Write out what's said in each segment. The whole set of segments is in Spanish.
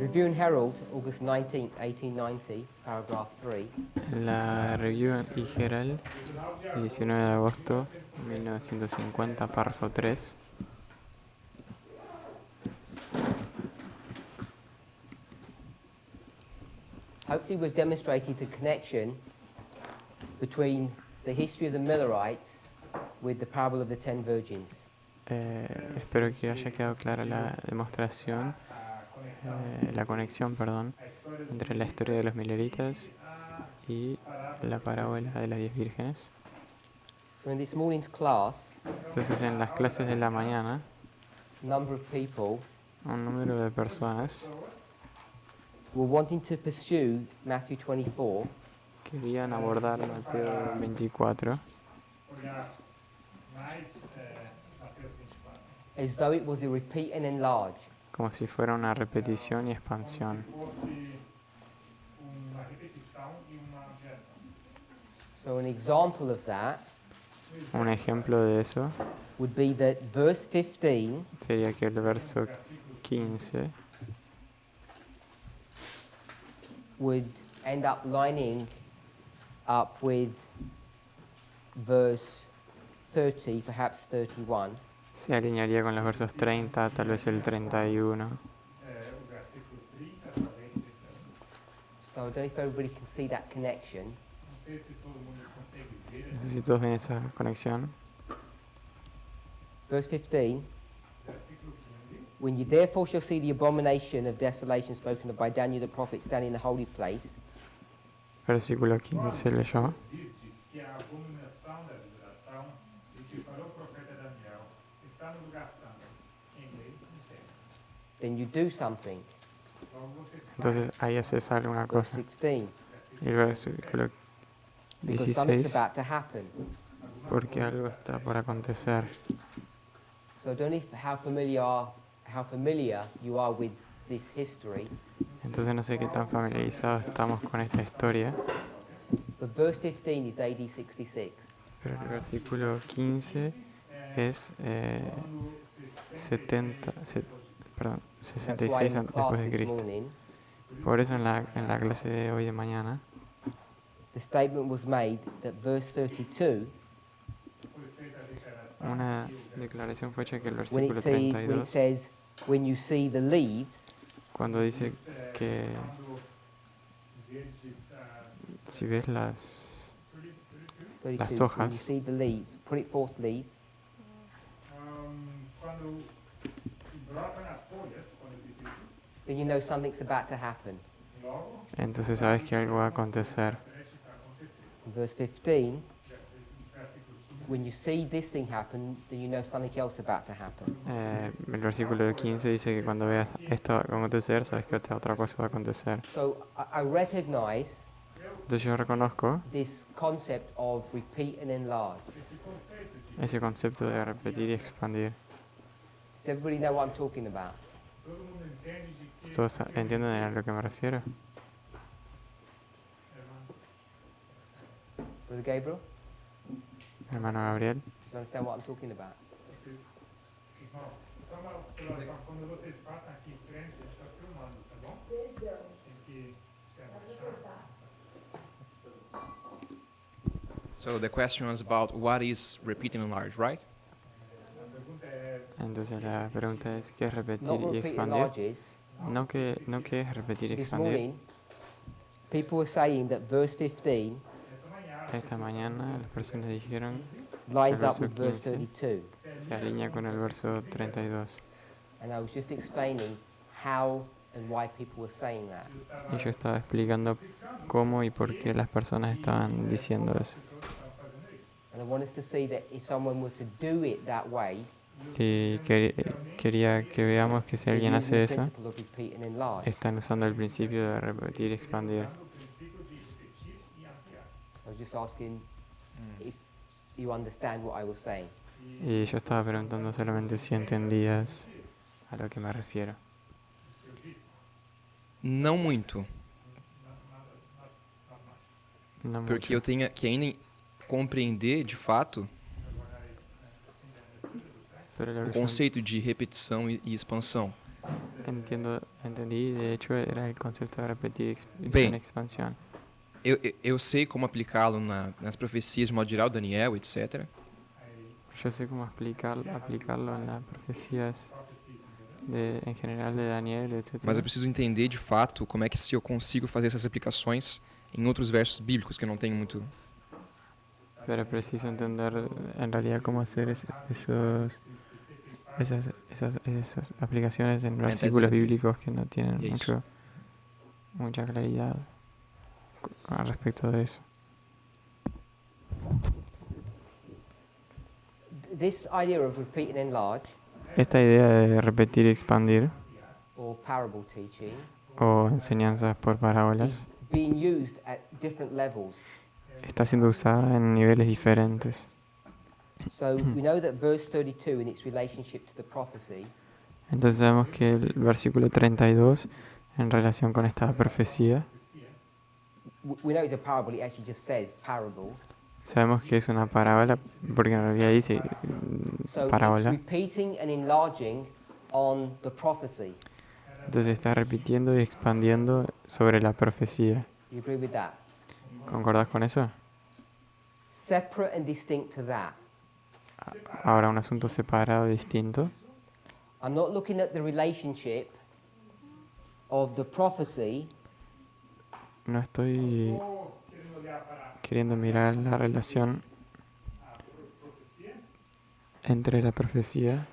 Review and Herald, August 19th, 1890, paragraph 3. La Review y Herald, 19 de agosto de 1950, párrafo 3. Hopefully we've demonstrated the connection between the history of the Millerites with the parable of the 10 virgins. Espero que haya quedado clara la demostración, la conexión, entre la historia de los Milleritas y la parábola de las 10 vírgenes. So in this morning's class, Entonces, en las clases de la mañana, number of people un número de personas were wanting to pursue Matthew 24 querían abordar Mateo 24 as though it was a repeat and enlarge. como si fuera una repetición y expansión. So an example of that Un ejemplo de eso would be that verse 15 sería que el verso 15 would end up lining up with verse 30, perhaps 31. se alinearía con los versos 30, tal vez el 31. So I don't know if everybody can see that connection. No sé si todos ven esa conexión. Verse 15. When you therefore shall see the abomination of desolation spoken of by Daniel the prophet standing in the holy place, Versículo 15 leyó. then you do something. Entonces ahí haces alguna Verse cosa. 16. Y el versículo Because something's 16, about to happen. porque algo está por acontecer. So I don't know how familiar you are with this history. Entonces no sé qué tan familiarizados estamos con esta historia, But verse 15 is AD 66. pero el versículo 15 es 66 después de Cristo. Por eso en la clase de hoy de mañana, The statement was made that verse 32, una declaración fue hecha que el when versículo it 32, says, when you see the leaves, cuando dice que si ves las 32, hojas. when you see the leaves, put it forth leaves, then you know something's about to happen. entonces sabes que algo va a acontecer. Verse 15, when you see this thing happen, then you know something else about to happen. El versículo 15 dice que cuando veas esto acontecer, sabes que otra cosa va a acontecer. So I recognize Entonces yo reconozco this concept of repeat and enlarge. ese concepto de repetir y expandir. Does everybody know what I'm talking about? ¿Todos entienden a lo que me refiero? Brother Gabriel, Hermano Gabriel, do you understand what I'm talking about? So the question was about what is repeat and enlarge, right? entonces la pregunta es ¿qué es repetir Not y repeat and expandir? enlarge is, No qué es repetir y this expandir. morning, people were saying that verse 15 Esta mañana las personas dijeron lines el up verso with verse 15 32. se alinea con el verso 32. And I was just explaining how and why people were saying that. Y yo estaba explicando cómo y por qué las personas estaban diciendo eso. And I want us to see that if someone were to do it that way, Y quería que veamos que si they're alguien using hace the eso, principle of repeat and enlarge. están usando el principio de repetir y expandir. I was just asking if you understand what I was saying. Y yo estaba preguntando solamente si entendías a lo que me refiero. Não muito, No porque mucho. eu tenho que ainda compreender de fato Pero lo o que yo conceito de repetição e expansão. Entendí, de hecho era el concepto de repetir Bem, expansión. eu sei como aplicá-lo nas profecias de modo geral, Daniel, etc. Yo sé cómo aplicarlo en las profecías en general de Daniel, Mas eu etc. preciso entender de fato como é que se eu consigo fazer essas aplicações em outros versos bíblicos que eu não tenho muito. Pero preciso entender en realidad cómo hacer esas aplicaciones en versículos bíblicos que no tienen E é isso. mucha claridad al respecto de eso. This idea of repeat and enlarge, Esta idea de repetir y expandir, or parable teaching, o enseñanzas por parábolas, is being used at different levels. está siendo usada en niveles diferentes. So we know that verse 32 in its relationship to the prophecy Entonces sabemos que el versículo 32, en relación con esta profecía, we know it's a parable, it actually just says parable. sabemos que es una parábola, porque en realidad dice So it's parábola. repeating and enlarging on the prophecy. Entonces está repitiendo y expandiendo sobre la profecía. You agree with that? ¿Concordás con eso? Separate and distinct to that. Ahora, un asunto separado y distinto. I'm not looking at the relationship of the prophecy No estoy queriendo mirar la relación entre la profecía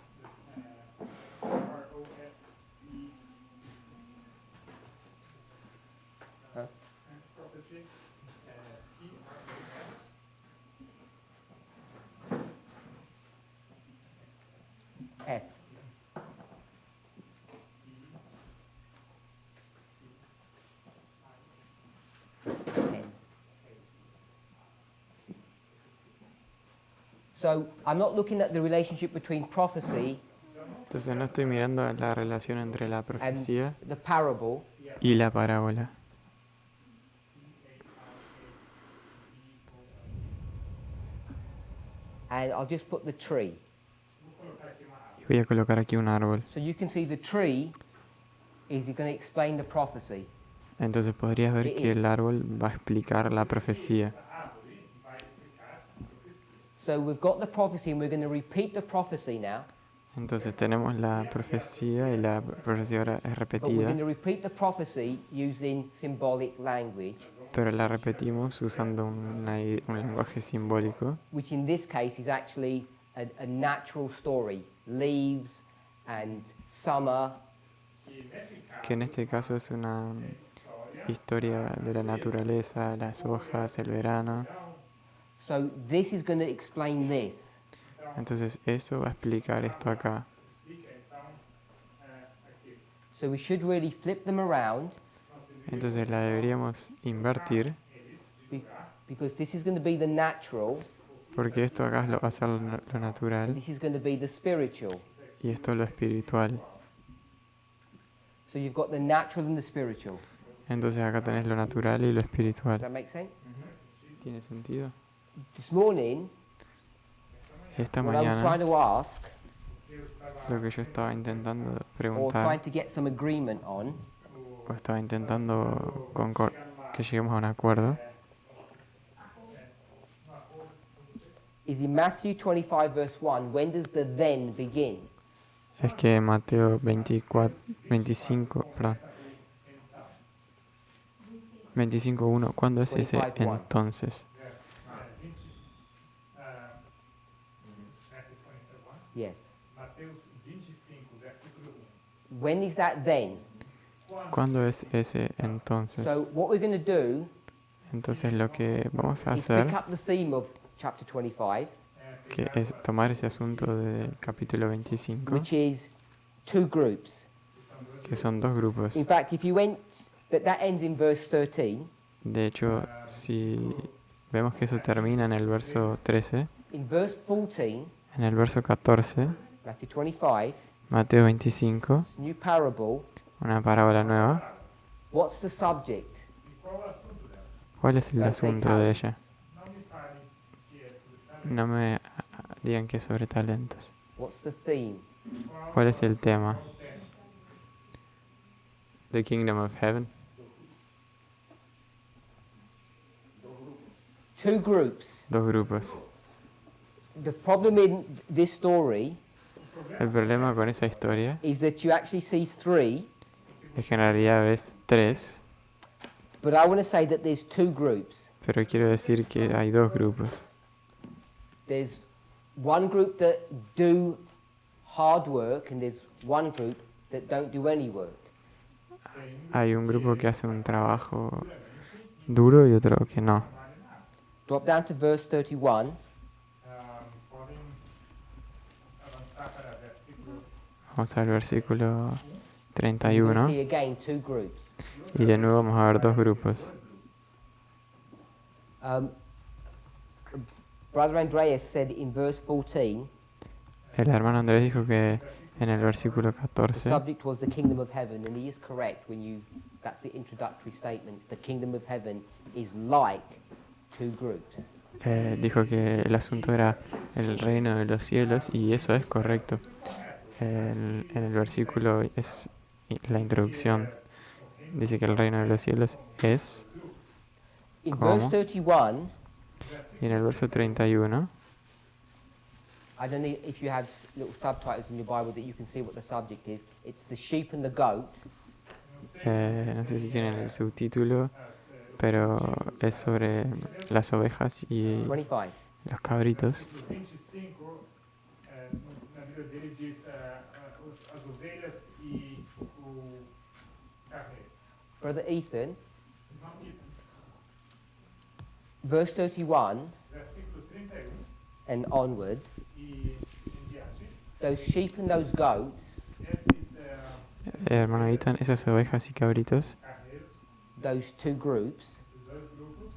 F. N. So I'm not looking at the relationship between prophecy Entonces no estoy mirando la relación entre la and profecía the parable. y la parábola. And I'll just put the tree. Y voy a colocar aquí un árbol. So you can see the tree is going to explain the prophecy. Entonces podrías ver que el árbol va a explicar la profecía. So we've got the prophecy and we're going to repeat the prophecy now. Entonces tenemos la profecía y la profecía ahora es But we're repetida, going to repeat the prophecy using symbolic language, pero la repetimos usando un lenguaje simbólico, which in this case is actually a natural story. Leaves and summer. que en este caso es una historia de la naturaleza, las hojas, el verano. So this is going to explain this. Entonces eso va a explicar esto acá. So we should really flip them around Entonces la deberíamos invertir, because this is going to be the natural porque esto acá va a ser lo and natural this is going to be the spiritual. y esto lo espiritual. So you've got the natural and the spiritual. Entonces acá tenés lo natural y lo Does espiritual. that make sense? ¿Tiene sentido? This morning, Esta what I was trying mañana to ask lo que yo estaba intentando or preguntar trying to get some agreement on o estaba intentando que lleguemos a un acuerdo is in Matthew 25 verse 1, when does the then begin? es que Mateo 25:1, ¿cuándo es ese 25:1? entonces? Yes. When is that then? ¿Cuándo es ese entonces? So what we're going to do Entonces lo que vamos a is pick hacer, up the theme of chapter 25, que es tomar ese asunto del capítulo 25, which is two groups. que son dos grupos. In fact, if you went, that ends in verse 13. De hecho, si vemos que eso termina en el verso 13, In verse 14, en el verso 14, Matthew 25, Mateo 25, new parable, una parábola nueva, what's the subject? ¿cuál es el Don't say asunto de ella? talents. No me digan que es sobre talentos. What's the theme? ¿Cuál es el tema? The kingdom of heaven. Two groups. Dos grupos. The problem in this story El problema con esa historia is that you actually see three, es que en realidad ves tres, but I want to say that there's two groups. pero quiero decir que hay dos grupos. There's one group that do hard work and there's one group that don't do any work. Hay un grupo que hace un trabajo duro y otro que no. Drop down to verse 31. Vamos al versículo You're going to 31 see again two groups. y de nuevo vamos a ver dos grupos. Brother Andreas said in verse 14, El hermano Andrés dijo que en el versículo the 14 subject was the kingdom of heaven, and he is correct that's the introductory statement. It's the kingdom of heaven is like two groups. dijo que el asunto era el reino de los cielos y eso es correcto. En el versículo es la introducción. Dice que el reino de los cielos es, In ¿Cómo? verse 31, y en el verso 31, I don't know if you have little subtitles in your Bible that you can see what the subject is. It's the sheep and the goat. no sé si tienen el subtítulo, pero es sobre las ovejas y 25. los cabritos. Versículo 25, na Bíblia dele diz as ovelhas e o carneiro. Brother Ethan, Irmão Ethan, verse 31 versículo 31 and onward, e em diante, those sheep and those goats, esses Hermano Ethan, esas ovejas y cabritos, carneiros, those two groups, esses dois grupos,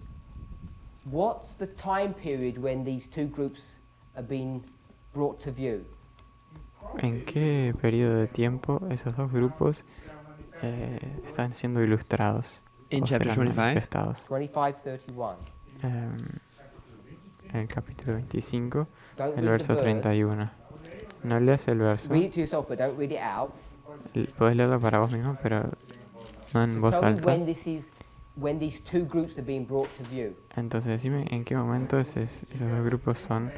what's the time period when these two groups are being brought to view? ¿en qué periodo de tiempo esos dos grupos están siendo ilustrados In o chapter serán 25, manifestados? 25:31. En el capítulo 25, Don't el read verso the verse. 31. No leas el verso, Read it to yourself, but don't read it out. puedes leerlo para vos mismo, pero no en So voz tell me alta. when these two groups are being brought to view. Entonces decime en qué momento esos dos grupos son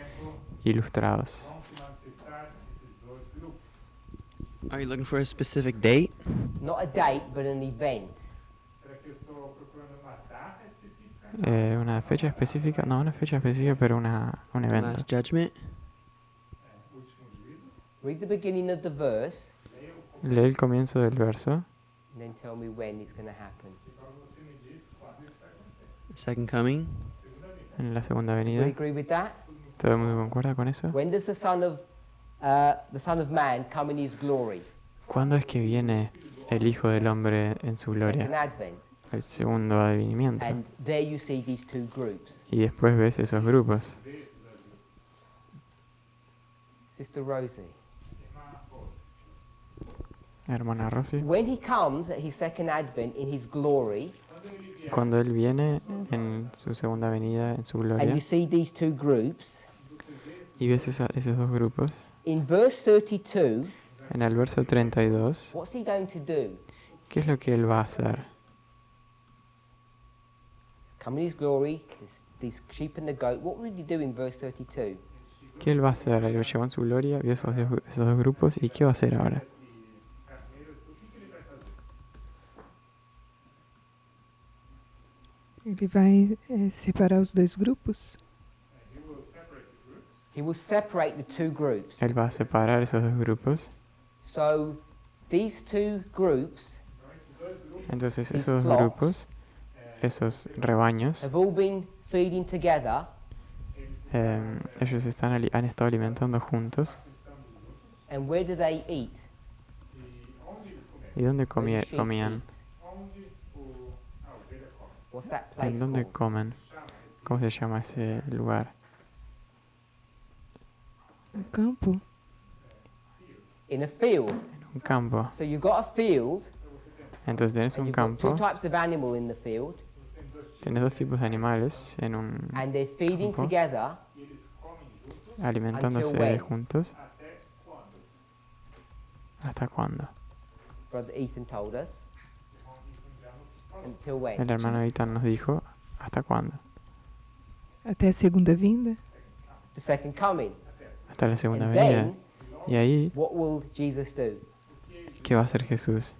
ilustrados. vão se manifestar esses dois grupos. Are you looking for a specific date? Not a date, but an event. Será que eu estou procurando uma data específica? Una fecha específica, no una fecha específica, pero un evento. Last Judgment? Último juízo. Read the beginning of the verse, Lee el comienzo del verso and then tell me when it's going to happen. E agora você me diz quando isso vai acontecer. Second coming? Segunda vinda. en la segunda Do you venida. agree with that? ¿Todo el mundo concuerda con eso? When does the Son of Man come in his glory? ¿Cuándo es que viene el Hijo del Hombre en su Second gloria? advent. El segundo advenimiento. And there you see these two groups. Y después ves esos grupos. Sister Rosie. Hermana Rosy, When he comes at his second advent in his glory, cuando Él viene en su segunda venida, en su and gloria, you see these two groups, y ves esos dos grupos, in verse 32, en el verso 32, what's he going to do? ¿qué es lo que Él va a hacer? Come in his glory, these sheep and the goat. What will he do in verse 32? ¿Qué Él va a hacer? Él lo llevó en su gloria, vio esos dos grupos, ¿y qué va a hacer ahora? Ele vai separar os dois grupos. He will separate the two groups. Él va a separar esos dos grupos. So these two groups Entonces These esos dos flocks grupos, esos rebaños, have all been feeding together, ellos han estado alimentando juntos. and where do they eat? ¿Y dónde Where do sheep comían? eat? Onde a ovelha come. What's that place ¿En dónde called? comen? ¿Cómo se llama ese lugar? No campo. In a field. Un campo. So you've got a field, Entonces tenés and un you've got two campo, types of animal in the field, tenés dos tipos de animales en un and they're feeding campo, together alimentándose Until when? juntos. Até quando? ¿Hasta cuándo? Brother Ethan told us. Until when? El hermano Biant nos dijo, ¿hasta cuándo? Até a segunda vinda? The second coming. Hasta la segunda And venida. then, Y ahí, what will Jesus do? ¿qué va a hacer Jesús?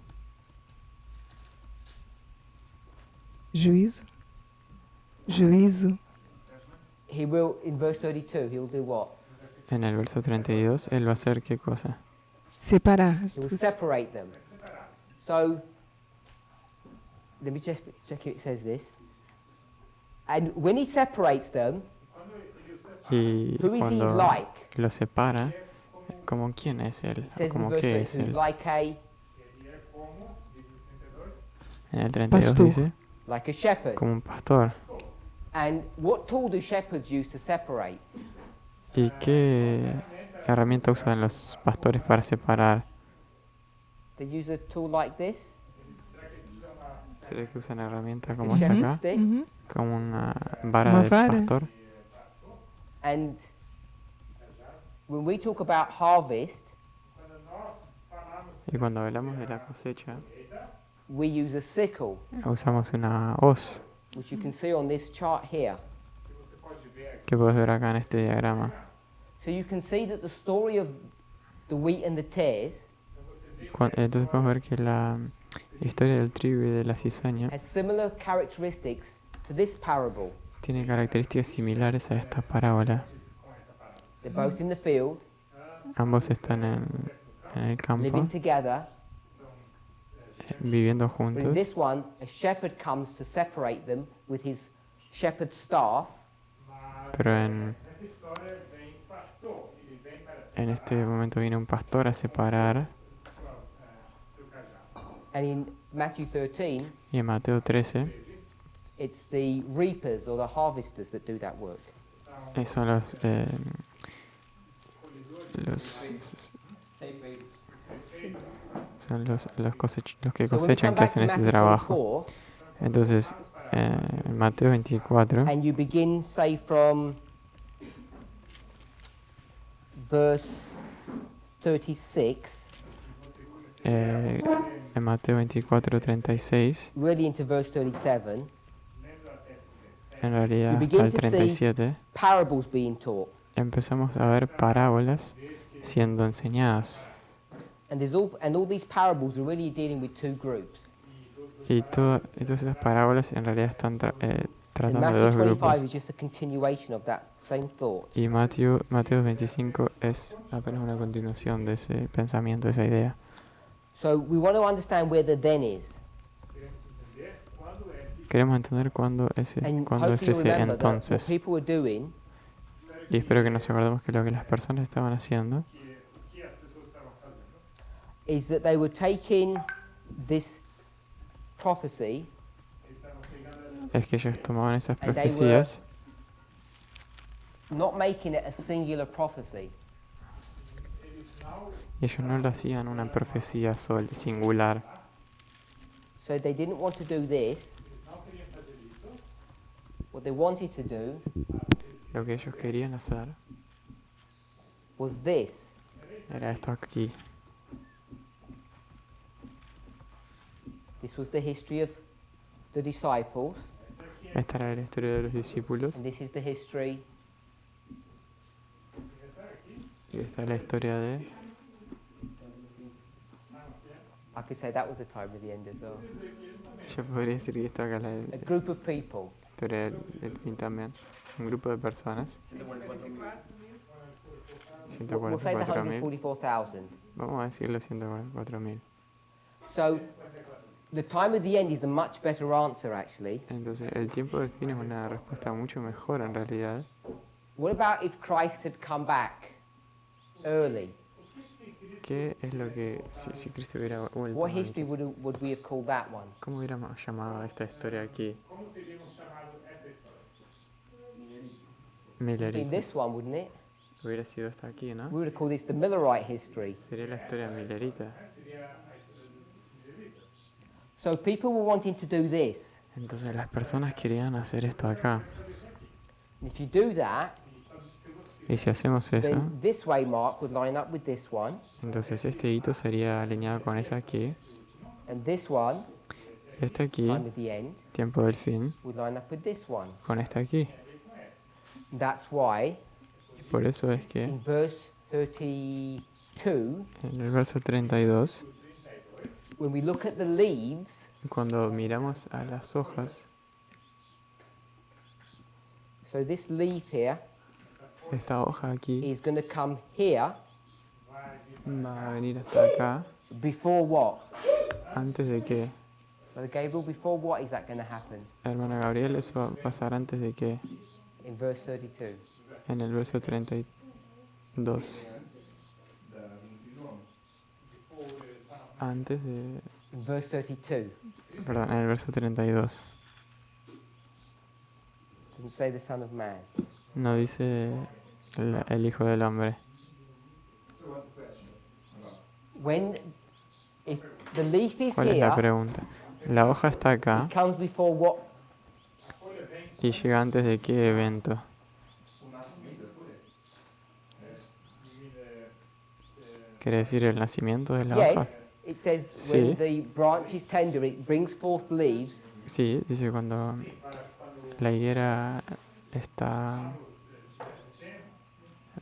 Juízo. Juízo. He will, in verse 32, he will do what? En el verso 32, Él va a hacer ¿qué cosa? Separar as He will duas. separate them. So, let me check if it says this. And when he separates them, Y who is he cuando like? lo separa, ¿como quién es Él? It says in ¿Como verse qué 32, es he's Él? like En el 32 Pastor. dice, a shepherd. como un pastor. And what tool do shepherds use to separate? ¿Y qué herramienta usan los pastores para separar? They use a tool like this, ¿Será que usan herramientas a como esta shepherd acá? stick. Uhum. Como una vara Una de vara. pastor. And when we talk about harvest, Y cuando hablamos de la cosecha, we use a sickle, usamos una hoz, which you can see on this chart here. que puedes ver acá en este diagrama. So you can see that the story of the wheat and the tares Entonces podemos ver que la historia del trigo y de la cizaña has similar characteristics to this parable. tiene características similares a esta parábola. They're both in the field, Ambos están en el campo, living together. viviendo But in juntos. this one, a shepherd comes to separate them with his shepherd's staff. Pero en este momento viene un pastor a separar. And in Matthew 13, Y en Mateo 13, it's the reapers or the harvesters that do that work. son los que So when we come cosechan, que back hacen to ese Matthew trabajo. 24, Entonces, en Mateo 24, and you begin, say, from verse 36, en Mateo 24, 36, really into verse 37, en realidad you hasta begin el to see 37, parables being taught. empezamos a ver parábolas siendo enseñadas. And all these parables are really dealing with two groups. Y todas esas parábolas en realidad están And tratando de Matthew dos 25 grupos. is just a continuation of that same thought. Y Mateo 25 es apenas una continuación de ese pensamiento, de esa idea. So we want to understand where the then is. Queremos entender cuándo And es hopefully you ese remember that what entonces. people were doing Y espero que nos acordemos que lo que las personas estaban haciendo is that they were taking this prophecy es que ellos tomaban esas And they profecías not making it a singular prophecy. y ellos no lo hacían una profecía singular. So they didn't want to do this. What they wanted to do Lo que ellos querían hacer was this. era esto aquí. This was the history of the disciples, Esta era la historia de los discípulos and this is the history y esta es la historia de... I could say that was the time of the end as well. Yo podría decir que esta acá es la A group of people. historia del fin también. Un grupo de personas. We'll say the 144.000. 144,000. Vamos a decirlo 144.000. So the time of the end is the much better answer, actually. Entonces, el tiempo del fin es una respuesta mucho mejor en realidad. What about if Christ had come back early? ¿Qué es lo que, si Cristo hubiera vuelto What history antes? would we have called that one? ¿Cómo hubiéramos llamado a esta historia aquí? In Millerita. this one, wouldn't it? Hubiera sido esta aquí, We ¿no? would have called this the Millerite history. Sería la historia Millerita. So people were wanting to do this. Entonces, las personas querían hacer esto acá. And if you do that, Y si hacemos eso, then this way mark would line up with this one, entonces este hito sería alineado con esa aquí. and this one Esto aquí, time of the end, tiempo del fin, would line up with this one. con esto aquí. That's why Y por eso es que in verse 32, en el verso 32, when we look at the leaves, cuando miramos a las hojas, so this leaf here esta hoja aquí is going to come here va a venir hasta acá. before what? Antes de que, Brother Gabriel, before what is that going to happen? hermana Gabriel, eso va a pasar antes de que, In verse 32. en el verso 32. Antes de, In verse 32. perdón, en el verso 32. Doesn't say the Son of Man. No dice el Hijo del Hombre. When, if the leaf is ¿Cuál es la here, pregunta? La hoja está acá it comes before what? y llega antes de qué evento. ¿Quiere decir el nacimiento de la hoja? Yes, it says Sí. when the branch is tender, it brings forth leaves. Sí, dice cuando la higuera está...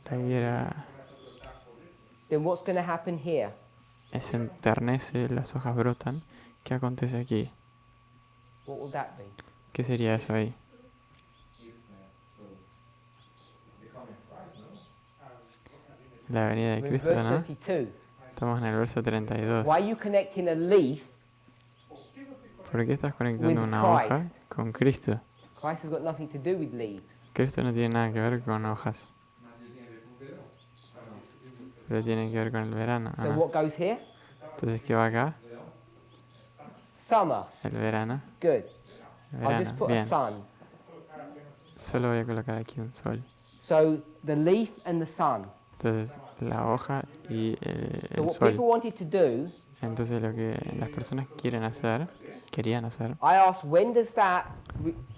La higuera Then what's going to happen here? se enternece, las hojas brotan. ¿Qué acontece aquí? What will that be? ¿Qué sería eso ahí? La venida de We're in Cristo, verse ¿no? 32. Estamos en el verso 32. Why are you connecting a leaf? ¿Por qué estás conectando With una hoja Christ. con Cristo? Christ has got nothing to do with leaves. Cristo no tiene nada que ver con hojas, pero tiene que ver con el verano. ¿o So no? what goes here? Entonces, ¿qué va acá? Summer. El verano. Good. El I'll just verano. put a Bien. sun. Solo voy a colocar aquí un sol. So the leaf and the sun. Entonces, la hoja y So el what sol. people wanted to do, Entonces, lo que las personas querían hacer, I asked, when does that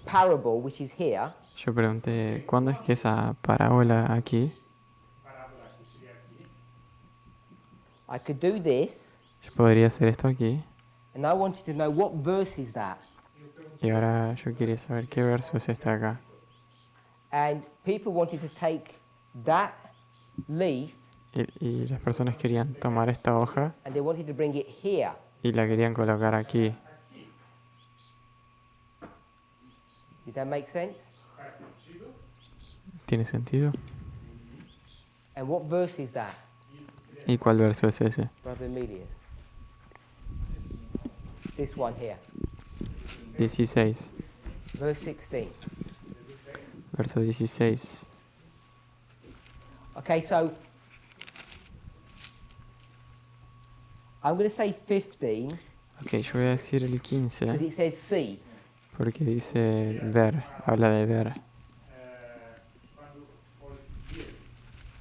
parable, which is here, yo pregunté, ¿cuándo es que esa parábola aquí? I could do this, Yo podría hacer esto aquí. and I wanted to know what verse is that. Y ahora yo quería saber qué verso es este acá. And people wanted to take that leaf Y las personas querían tomar esta hoja and they wanted to bring it here. y la querían colocar aquí. Did that make sense? ¿Tiene sentido? And what verse is that, ¿Y cuál verso es ese? Brother Emilius? This one here, 16. verse 16. Verso 16. Okay, so I'm going to say 15 Ok, yo voy a decir el 15 because it says see. porque dice ver, habla de ver.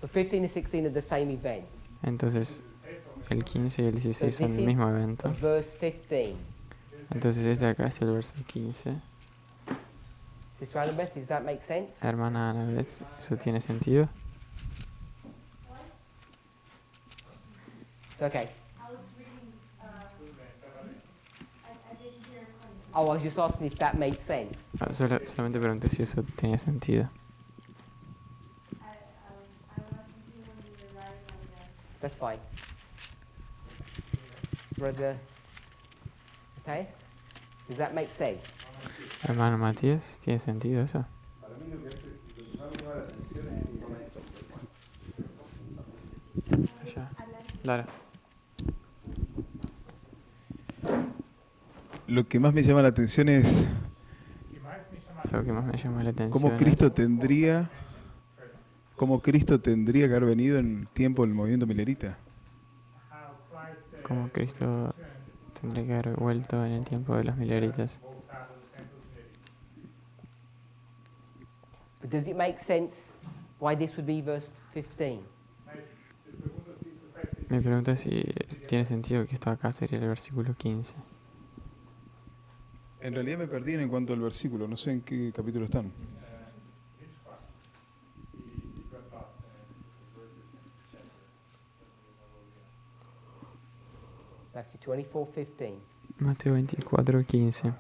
But 15 and 16 are the same event. Entonces, el 15 y el So 16 son this el is mismo evento. verse 15. Entonces, este acá es el verso 15. Sister Annabeth, does that make sense? Hermana Annabeth, ¿eso tiene sentido? It's okay. I was reading, I didn't hear a question. Oh, I was just asking if that made sense. Ah, solamente pregunté si eso tenía sentido. I wasn't here when you were writing on the, That's fine. Brother Matthias, does that make sense? Hermano Matías, ¿tiene sentido eso? Allá. Lara. Lo que más me llama la atención es Lo que más me llama la atención cómo es Cristo tendría que haber venido en el tiempo del movimiento milerita. cómo Cristo tendría que haber vuelto en el tiempo de los mileritas. But does it make sense why this would be verse 15? Me pregunta si tiene sentido que esto acá sería el versículo 15. En realidad me perdí en cuanto al versículo, no sé en qué capítulo están. Matthew 24:15. Mateo 24:15.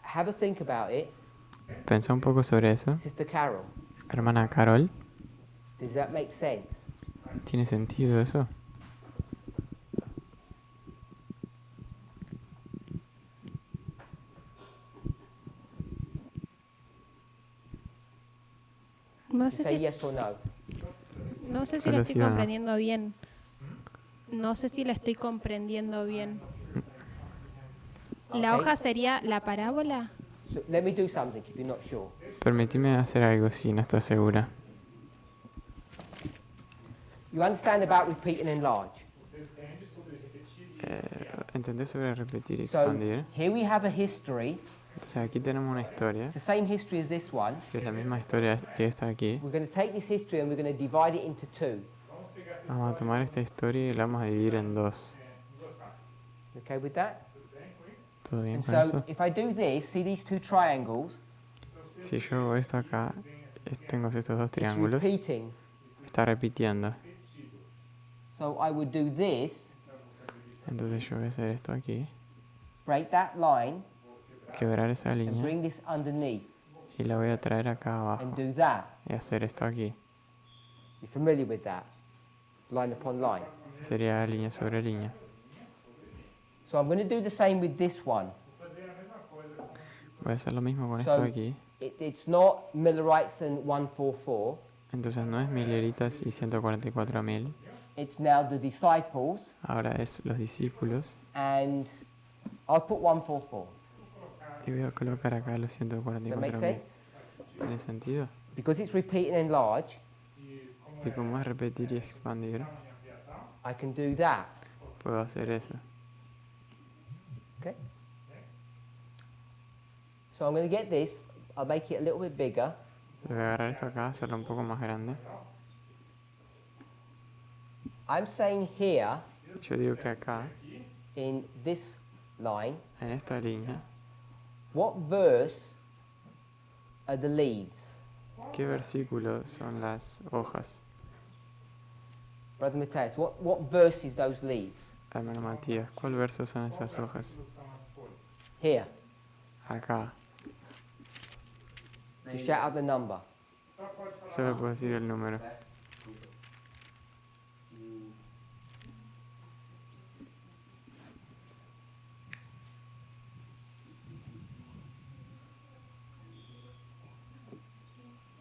Have a think about it. Pensa un poco sobre eso. Sister Carol, Hermana Carol, does that make sense? ¿tiene sentido eso? No Just sé say si, yes or no. no sé si Solo lo estoy sí o no. comprendiendo bien. No sé si lo estoy comprendiendo bien. ¿La Okay. hoja sería la parábola? So let me do something if you're not sure. Permitime hacer algo si no estás segura. You understand about repeat and enlarge. ¿Entendés sobre repetir y So expandir? here we have a history. Entonces aquí tenemos una historia, It's the same history as this one. que es la misma historia que esta aquí. We're going to take this history and we're going to divide it into two. Vamos a tomar esta historia y la vamos a dividir en dos. Okay with that? ¿Todo bien And con so eso? if I do this, see these two triangles? Si yo hago esto acá, tengo estos dos It's triángulos, repeating. está repitiendo. So I would do this, Entonces yo voy a hacer esto aquí, break that line, quebrar esa and línea bring this underneath, y la voy a traer acá abajo and do that. y hacer esto aquí. You're familiar with that? Line upon line. Sería línea sobre línea. So I'm going to do the same with this one. Voy a hacer lo mismo con esto So aquí. it's not Millerites and 144. Entonces no es mileritas y 144.000. It's now the disciples, Ahora es los discípulos. and I'll put 144. Y voy a colocar acá los Does that make 144.000. sense? ¿Tiene sentido? Because it's repeat and enlarge, Y como es repetir y expandir, I can do that. puedo hacer eso. Okay? So I'm going to get this. I'll make it a little bit bigger. Voy a agarrar esto acá, hacerlo un poco más grande. I'm saying here, Yo digo que acá, in this line, en esta línea, what verse are the leaves? ¿qué versículos son las hojas? Brother Mateus, what verse is those leaves? Hermano Matías, ¿cuál verso son esas hojas? Here. Acá. To shout out the number. Solo puedo decir el número.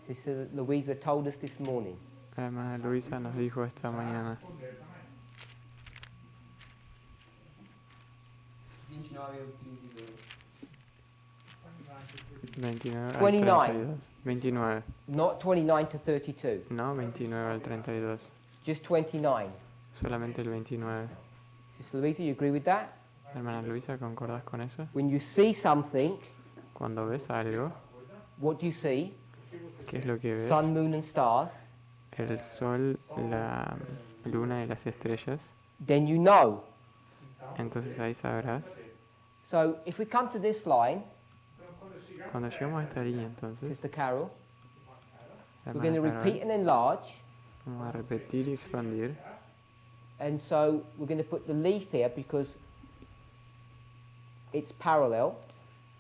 Sister Louisa told us this morning. La hermana Luisa nos dijo esta mañana. 29 al 29. 32. 29. Not 29 to 32, No, 29 al 32. just 29. Solamente el 29. Sister Louisa, you agree with that? Hermana Luisa, ¿concordas con eso? When you see something, Cuando ves algo, what do you see? ¿qué es lo que ves? Sun, moon, and stars. El sol, la luna y las estrellas. Then you know. Entonces ahí sabrás. So if we come to this line, Cuando llegamos a esta línea, entonces, Sister Carol, la we're going to hermana repeat Carol, and enlarge. vamos a repetir y expandir. And so we're going to put the leaf here because it's parallel.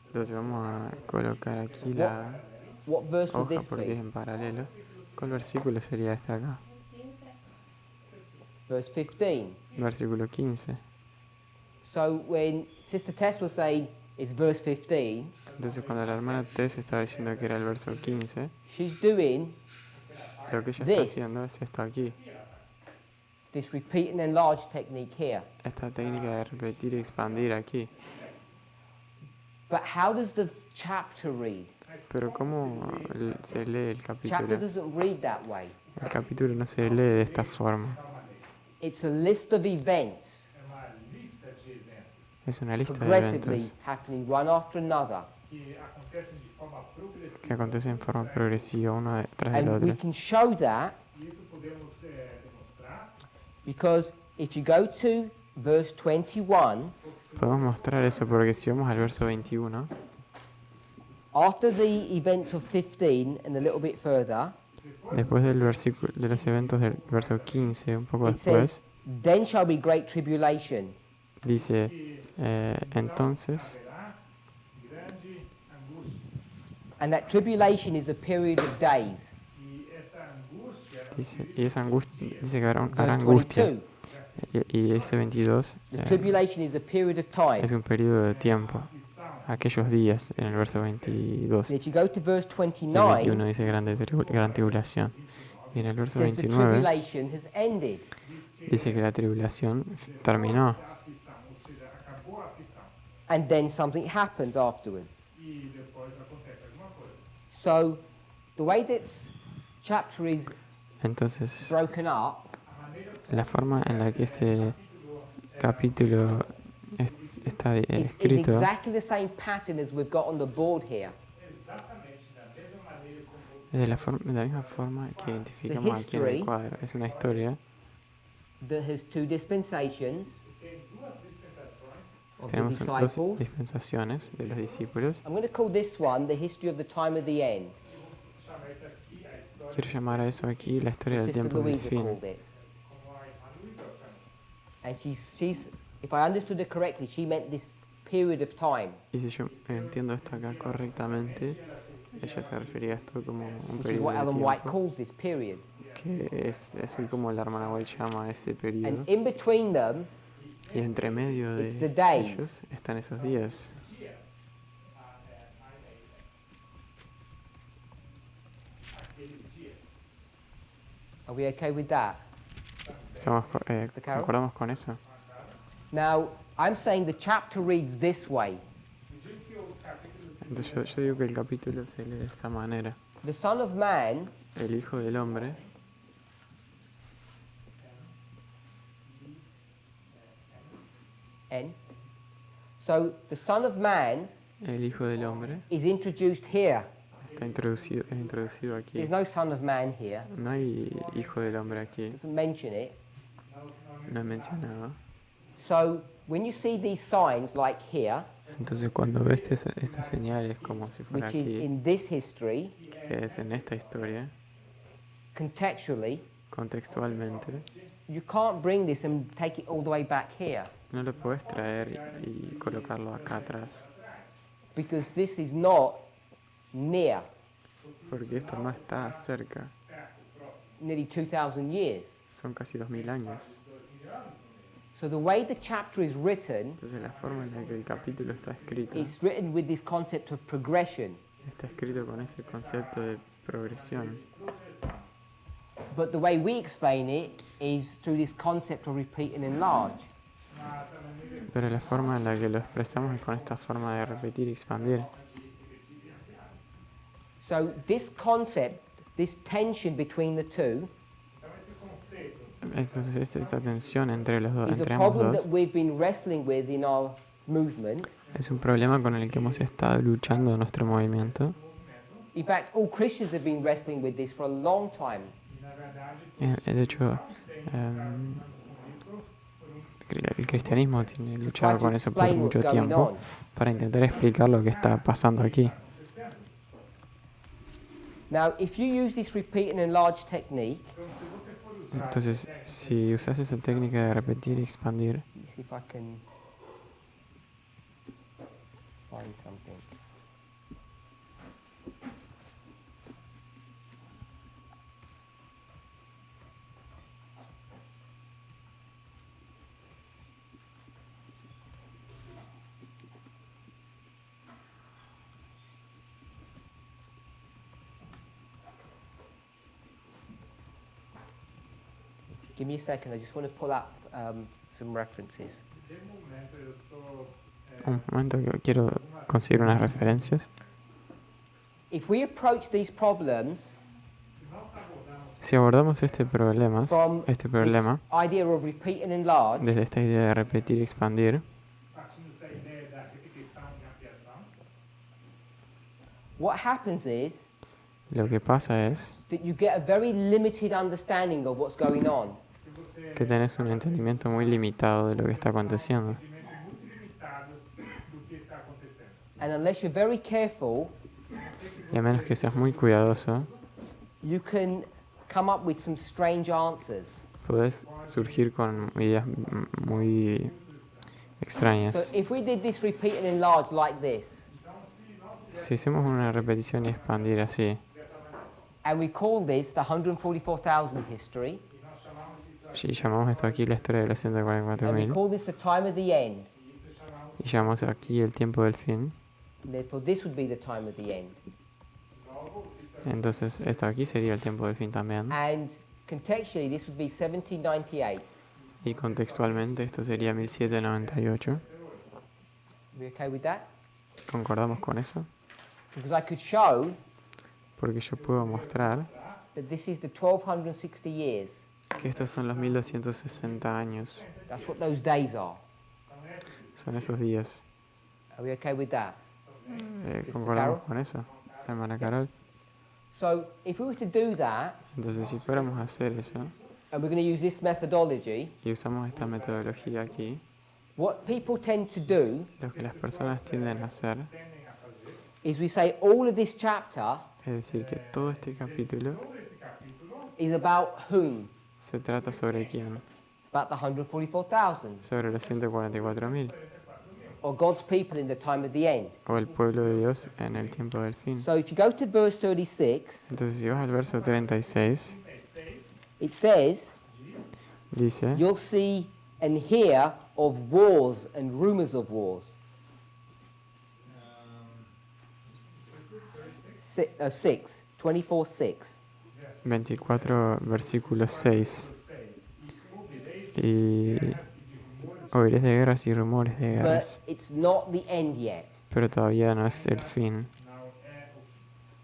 Entonces vamos a colocar aquí la What verse would hoja this porque es be? en paralelo. ¿Cuál versículo sería este acá? Verse 15. Versículo 15. So when Sister Tess was saying it's verse 15, Entonces cuando la hermana Tess estaba diciendo que era el verso 15, she's doing lo que ella está This. haciendo es esto aquí. this repeat and enlarge technique here. Esta técnica de repetir y expandir aquí. But how does the chapter read? Pero ¿cómo se lee el Chapter capítulo? doesn't read that way. El capítulo no se lee de esta forma. It's a list of events Es una lista de progressively eventos happening one after another. que acontecen en forma progresiva uno detrás del And we otro. can show that because if you go to verse 21, Podemos mostrar eso porque si vamos al verso 21, after the events of 15 and a little bit further, después del versículo, de los eventos del verso 15, un poco it says, después, Then shall be great tribulation. Dice, entonces, haverá grande angústia. And that tribulation is a period of days. E essa angústia dice, y esa angustia, dice que habrá Verse angustia. 22. Y ese 22 The tribulation is a period of time. es un periodo de tiempo. Aquellos días, en el verso 22. And if you go to verse Y el 21 29, dice gran tribulación. Y en el it verso says the 29 tribulation has ended. dice que la tribulación terminó. a aflição, ou seja, acabou a aflição. And then something happens afterwards. E depois acontece alguma coisa. So the way this chapter is Entonces, broken up la forma en la que este capítulo está is in escrito exactly the same pattern as we've got on the board here. Exatamente da mesma maneira como es de la misma forma que identificamos aquí en el history. cuadro. Es una historia That has two dispensations tem duas dispensações. of the Tenemos dos disciples. dispensaciones de los discípulos. I'm going to call this one the history of the time of the end. Chama isso aqui a história Quiero llamar a eso aquí la historia del Sister tiempo del Louisa fin. called it. como a irmã Luísa chama. And she's, if I understood it correctly, she meant this period of time, Y si yo entiendo esto acá correctamente, ella se refería a esto como un which is periodo what de Ellen White tiempo, calls this period. que es así como la hermana White llama a ese periodo. And in between them, Y entre medio It's the de days. ellos están esos días. Aqueles dias. are we okay with that? ¿Estamos, ¿concordamos con eso? Now, I'm saying the chapter reads this way. Digo que o capítulo Entonces yo digo que el capítulo se lee de esta manera. The Son of Man El Hijo del Hombre N. So the Son of Man El Hijo del Hombre is introduced here. es introducido aquí. There's no Son of Man here. No hay Hijo del Hombre aquí, Doesn't mention it. no es mencionado. So when you see these signs like here, Entonces cuando ves estas señales como si fuera which is aquí, in this history, que es en esta historia, contextually, contextualmente, you can't bring this and take it all the way back here no lo puedes traer y colocarlo acá atrás, because this is not near, porque esto no está cerca. nearly 2,000 years. Son casi 2000 años. So the way the chapter is written, Entonces la forma en la que el capítulo está escrito, it's written with this concept of progression. está escrito con ese concepto de progresión. But the way we explain it is through this concept of repeat and enlarge. Pero la forma en la que lo expresamos es con esta forma de repetir y expandir. So this concept, this tension between the two, Entonces esta tensión entre los dos, is a entre ambos problem dos, that we've been wrestling with in our movement. es un problema con el que hemos estado luchando en nuestro movimiento. In fact, all Christians have been wrestling with this for a long time. De hecho, el cristianismo tiene To luchado try to con eso por explain what's mucho going tiempo on. para intentar explicar lo que está pasando aquí. Now, if you use this repeat and enlarge technique, Entonces, si usas esa técnica de repetir y expandir, let me see if I can find something. Give me a second, I just want to pull up some references. de momento eu estou un momento que quiero conseguir unas referencias. If we approach these problems Si abordamos este problema from this idea of repeat and enlarge, desde esta idea de repetir y expandir, partindo dessa ideia da repetição e ampliação, what happens is lo que pasa es that you get a very limited understanding of what's going on. que tenés un entendimiento muy limitado de lo que está aconteciendo. entendimento muito limitado do que está acontecendo. And unless you're very careful, Y a menos que seas muy cuidadoso, you can come up with some strange answers. podés surgir con ideas muy So extrañas. if we did this repeat and enlarge like this, Si hacemos una repetición y expandir así, and we call this the 144,000 history, y llamamos esto aquí la historia de los and we 144.000, call this the time of the end, y llamamos aquí el tiempo del fin, therefore this would be the time of the end. entonces esto aquí sería el tiempo del fin también. And contextually, this would be 1798. Y contextualmente esto sería 1798. We okay with that? ¿Concordamos con eso? Because I could show Porque yo puedo mostrar that this is the 1260 years. que estos son los 1260 años. That's what those days are. Son esos días. Are we okay with that? ¿Concordamos Carol? con eso, hermana Carol? So if we were to do that, Entonces, si fuéramos a hacer eso, and we're going to use this methodology, y usamos esta metodología aquí, what people tend to do lo que las personas tienden a hacer is we say all of this chapter es decir que todo este capítulo is about whom? se trata sobre quién, About the 144,000, sobre los 144.000, or God's people in the time of the end. o el pueblo de Dios en el tiempo del fin. So if you go to verse 36, Entonces, si vas al verso 36, it says, dice, you'll see and hear of wars and rumors of wars. 24:6. 24, versículo 6, y oirés de guerras y rumores de But guerras, it's not the end yet. pero todavía no es el fin,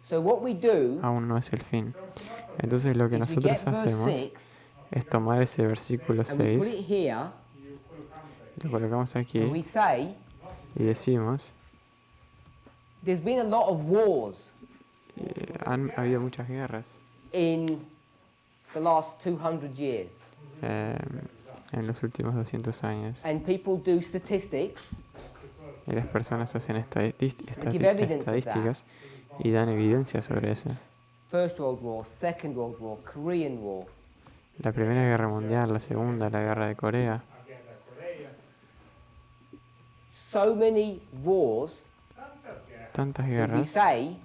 So what we do aún no es el fin. Entonces lo que is we nosotros get verse hacemos 6 es tomar ese versículo and we put 6, it here lo colocamos and we aquí say y decimos, there's been a lot of wars han habido muchas guerras in the last 200 years. en los últimos 200 años, And people do statistics y las personas hacen give evidence of estadísticas y dan evidencia sobre eso. First World War, Second World War, Korean War. La Primera Guerra Mundial, la Segunda, la Guerra de Corea, So many wars tantas that we guerras say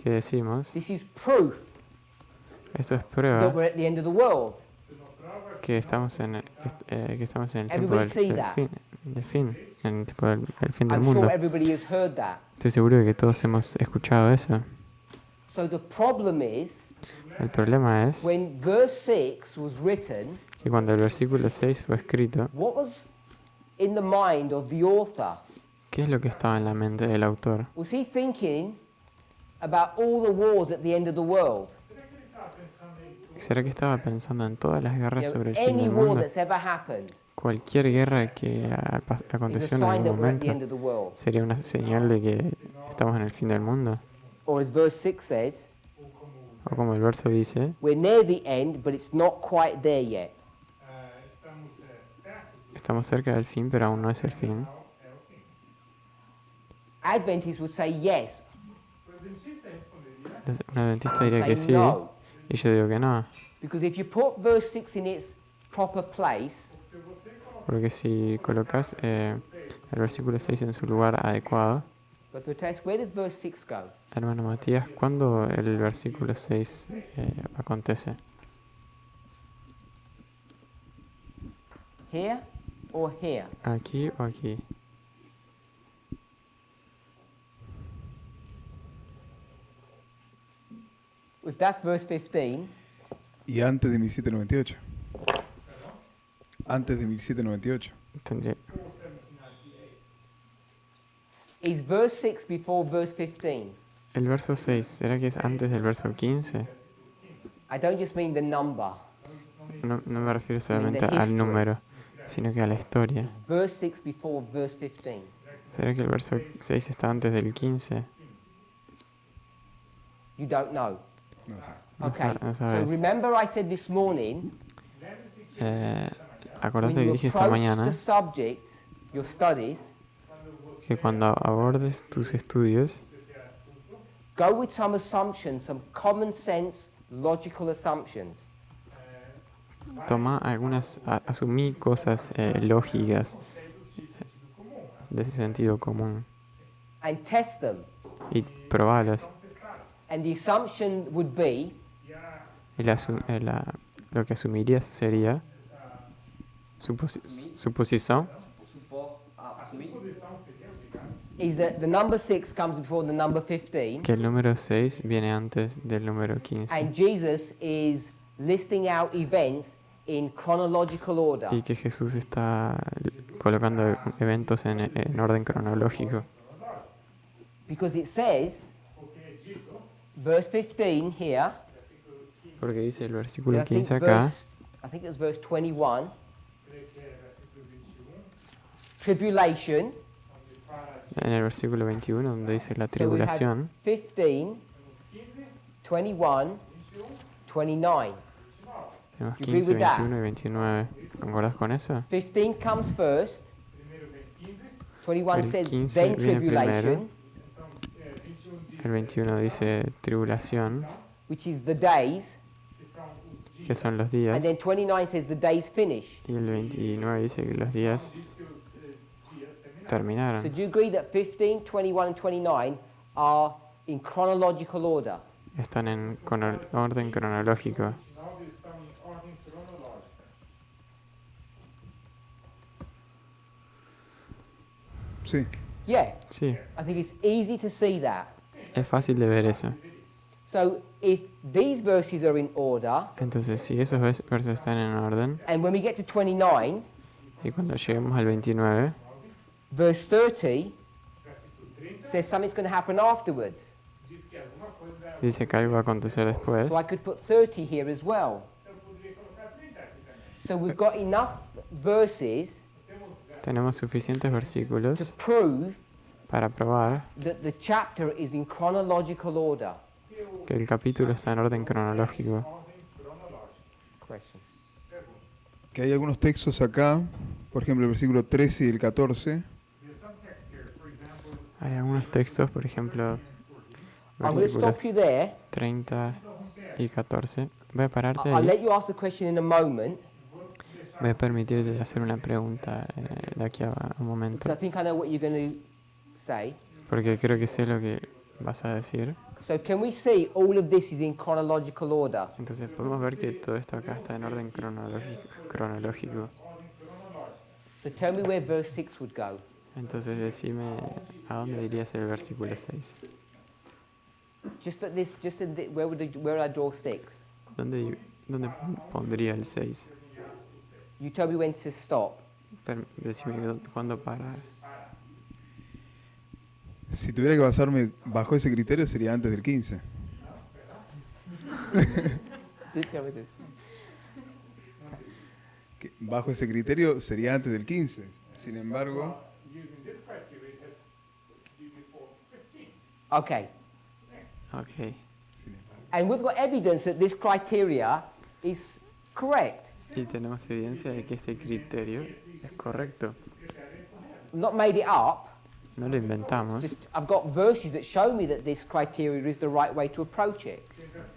que decimos, this is proof esto es that prueba we're at the end of the world. que estamos en el tiempo Everybody see that? del fin, en el tiempo del fin del I'm mundo. sure everybody has heard that. Estoy seguro de que todos hemos escuchado eso. So the problem is El problema es when verse 6 was written, que cuando el versículo 6 fue escrito, what was in the mind of the author? ¿qué es lo que estaba en la mente del autor? Was he thinking about all the wars at the end of the world? ¿Será que estaba pensando en todas las guerras You know, sobre el fin any del war mundo? that's ever happened Cualquier guerra que is aconteció a en sign algún that we're at the end momento of the world. sería una señal de que estamos en el fin del mundo. Or as verse 6 says, O como el verso dice, we're near the end, but it's not quite there yet. estamos cerca del fin, pero aún no es el fin. Adventists would say yes. Un adventista diría Say que sí, no. y yo digo que no. Because if you put verse 6 in its proper place, Porque si colocas el versículo 6 en su lugar adecuado, but Matthias, where does verse 6 go? hermano Matías, ¿cuándo el versículo 6 acontece? Here or here? ¿Aquí o aquí? If that's verse 15, Y antes de 1798. Antes de 1798. Tendría, is verse 6 before verse 15? el verso 6, ¿será que es antes del verso 15? I don't just mean the number. No me refiero solamente history. al número, sino que a la historia. Is verse 6 before verse 15? ¿Será que el verso 6 está antes del 15? You don't know. No sé. No, Okay. no So sabes. remember I said this morning, when Acordate que you dije esta approach mañana the subject, your studies, que cuando abordes tus estudios, go with some assumptions, some common sense, logical assumptions. asumí cosas lógicas de ese sentido común and test them. y probalas. And the assumption would be Lo que asumirías sería suposición is that the number 6 comes before the number 15, que el número 6 viene antes del número 15 and Jesus is listing out events in chronological order. y que Jesús está colocando eventos en orden cronológico. Because it says, verse 15 here, Porque dice el and versículo 15 acá, I think it was verse 21, tribulation. en el versículo 21, donde dice la So we have tribulación, 15, 21, 29. tenemos You agree 15, with that? 21 y 29. ¿Concordás con eso? 15 comes first. 21 El says 15 then viene tribulation, El 21 dice tribulación, which is the days, que son los and días, then 29 says the days finish. y el 29 dice que los días So terminaron. do you agree that 15, 21, and 29 are in chronological order? Están en orden cronológico. Sí. Yeah, Sí, I think it's easy to see that. es fácil de ver eso. So if these verses are in order, Entonces, si esos versos están en orden, and when we get to 29, y cuando lleguemos al 29, verse 30 says something's going to happen afterwards. dice que algo va a acontecer después, So I could put 30 here as well. So we've got enough verses tenemos suficientes to versículos prove para probar that the chapter is in chronological order. que el capítulo está en orden cronológico. Question. Que hay algunos textos acá, por ejemplo el versículo 13 y el 14, Hay algunos textos, por ejemplo, I'm going to versículos stop you there. 30 y 14. Voy a pararte I'll ahí. let you ask the question in a moment, Voy a permitirte hacer una pregunta de aquí a un momento, because I think I know what you're going to say. porque creo que sé lo que vas a decir. So can we see all of this is in chronological order? Entonces podemos ver que todo esto acá está en orden cronológico. So tell me where verse 6 would go. Entonces decime a dónde dirías el versículo 6. Just at this, where would I draw 6? ¿Dónde pondría el 6? You tell me when to stop. Decime cuándo parar. si tuviera que basarme bajo ese criterio sería antes del 15. Tell me this. Que bajo ese criterio sería antes del 15. Sin embargo, Okay. Ok. And we've got evidence that this criteria is correct. Y tenemos evidencia de que este criterio es correcto. Not made it up. No lo inventamos. I've got verses that show me that this criteria is the right way to approach it.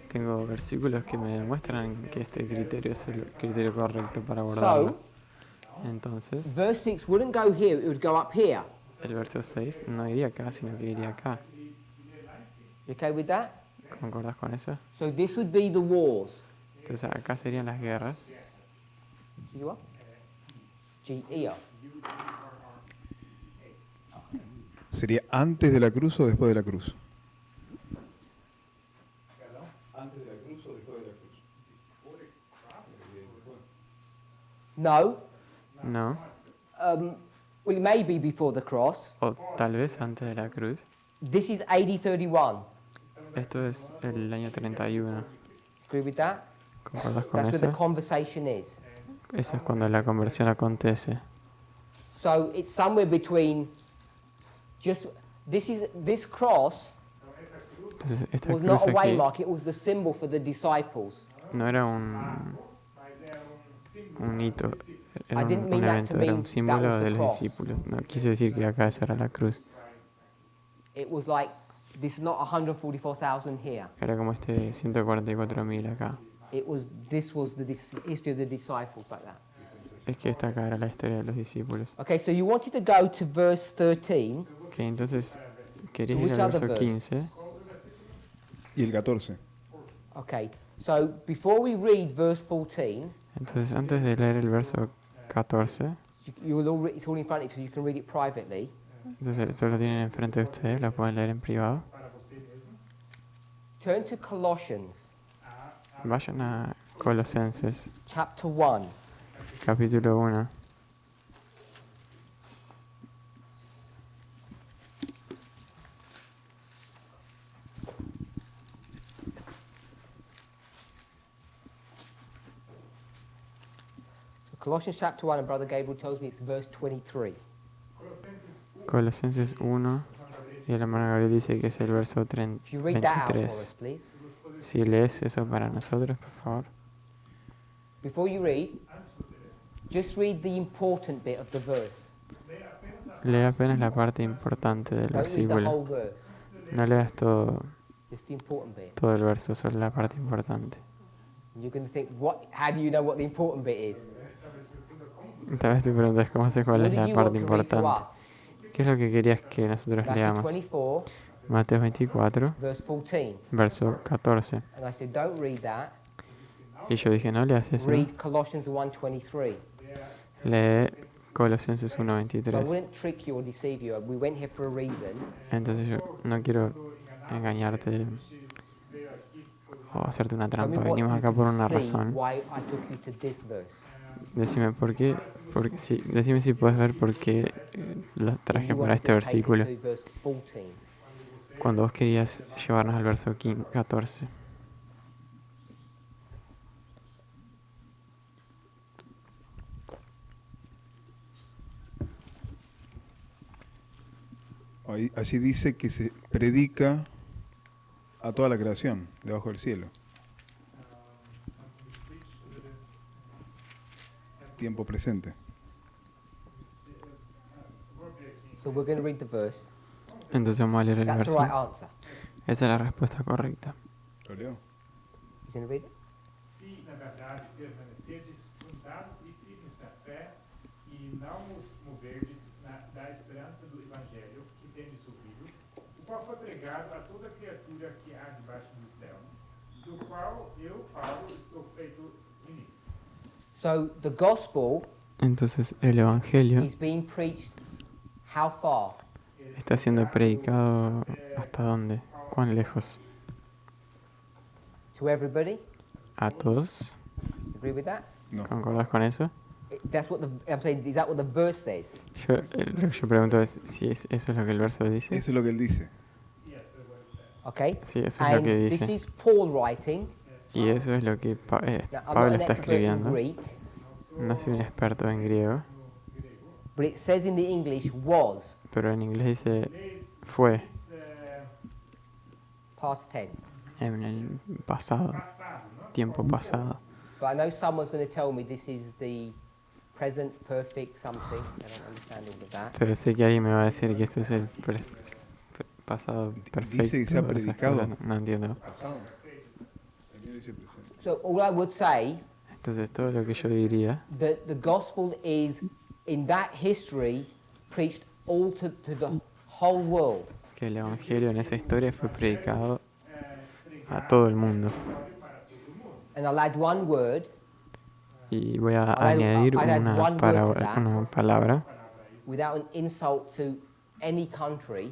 Tengo versículos que me demuestran que este criterio es el criterio correcto para So, abordarlo. Entonces, verse 6 wouldn't go here, it would go up here. el verso 6 no iría acá, sino que iría acá. You okay with that? ¿Concordás con eso? So this would be the wars. Entonces acá serían las guerras. G-U-R? G-E-R. ¿sería antes de la cruz o después de la cruz? ¿Antes de la cruz o después de la cruz? No. No. Well, it may be before the cross. O tal vez antes de la cruz. This is AD 31. Esto es el año 31. Agree with that? ¿Concordás con That's where the eso? conversation is. Eso es cuando la conversión acontece. So it's somewhere between just this cross Entonces esta was cruz not a aquí waymark, it was the symbol for the disciples. no era un hito, era I didn't un mean that evento, to era mean un that símbolo was the de los cross. discípulos. No quise decir que acá esa era la cruz. It was like this is not 144,000 here. Era como este 144.000 acá. this was the history of the disciples like that. Es que esta acá era la historia de los discípulos. Okay, so you wanted to go to verse 13. Ok, entonces querías ir Which al other verso verse? 15. Y el 14. Okay, so before we read verse 14, Entonces antes de leer el verso 14, it's all in front of you so you can read it privately. entonces esto lo tienen enfrente de ustedes, lo pueden leer en privado. Turn to Colossians Vayan a Colosenses, chapter 1. capítulo 1. So Colossians chapter 1, and Brother Gabriel tells me it's verse 23. Colosenses 1, y el hermano Gabriel dice que es el verso If you read that out for us, 23. please. Si lees eso para nosotros, por favor. Before you read, just read the important bit of the verse. Lee apenas la parte importante del Don't read the versículo. whole verse, No leas todo just the important bit. el verso, solo la parte importante. And you're going to think, how do you know what the important bit is? Tal vez te preguntas cómo sé cuál What es did la you want parte to read to importante. us? ¿Qué es lo que querías que nosotros Matthew leamos? 24, Mateo 24, verse 14. verso 14. And I said, don't read that. Y yo dije, no leas eso. Read Colossians 1:23. Lee Colosenses So I 1:23. wouldn't trick you or deceive you. We went here for a reason. Entonces yo no quiero engañarte o hacerte una Tell me trampa. what Venimos you acá por can una see razón. why I took you to this verse. Decime por qué, decime si puedes ver por qué lo traje You para wanted este to take us versículo. to verse 14. Cuando vos querías llevarnos al verso 14. Allí dice que se predica a toda la creación debajo del cielo. Tiempo presente. So we're going to read the verse. Entonces vamos a leer el That's the verso. right answer. Esa es la respuesta correcta. ¿Lo leo? You going to read it? Se, na verdade, permanecerdes fundados e firmes na fé e não vos moverdes da esperança do Evangelho que tendes ouvido, o qual foi pregado a toda criatura que há debaixo do céu, do qual eu, Paulo, estou feito ministro. So the gospel Entonces el evangelio is being preached how far? está siendo predicado ¿hasta dónde? ¿Cuán lejos? To everybody? ¿A todos? Agree with that? No. ¿Concordás con eso? That's what I'm saying. Is that what the verse says? Lo que yo pregunto es si eso es lo que el verso dice. Eso es lo que él dice. Okay. Sí, eso es lo And que this dice. is Paul writing. Y eso es lo que Now, I'm not Pablo an está expert in escribiendo. Greek, No soy un experto en griego, but it says in the English was pero en inglés dice fue past tense. en el pasado, tiempo pasado. But I know someone's going to tell me this is the present perfect something. I don't understand all of that. Pero sé que alguien me va a decir que esto es el pasado perfecto. Dice que se ha esas predicado. cosas, no entiendo. El mío dice presente. So all I would say Entonces todo lo que yo diría that the gospel is in that history preached all to the whole world. que el evangelio en esa historia fue predicado a todo el mundo. And I'll add one word. Y voy a I'll añadir add one word to that. una palabra Without an insult to any country,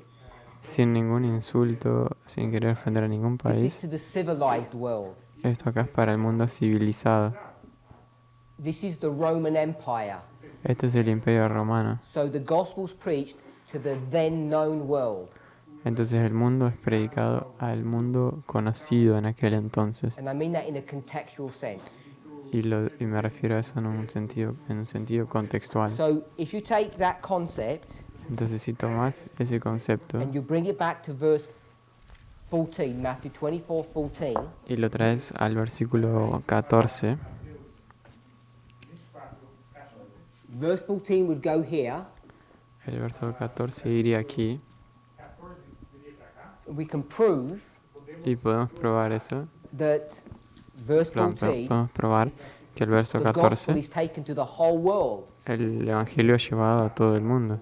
sin ningún insulto, sin querer ofender a ningún this is país. to the civilized world. Esto acá es para el mundo civilizado. This is the Roman Empire. Este es el imperio romano. So the gospel's preached to the then known world. Entonces el mundo es predicado al mundo conocido en aquel entonces. And I mean that in a contextual sense. Y me refiero a eso en un sentido contextual. So if you take that concept Entonces si tomas ese concepto and you bring it back to verse 14, Matthew 24:14, y lo traes al versículo 14, verse 14 would go here. el verso 14 iría aquí We can prove y podemos probar eso, that verse Perdón, 14, podemos probar que el verso the gospel 14, is taken to the whole world, el Evangelio es llevado a todo el mundo.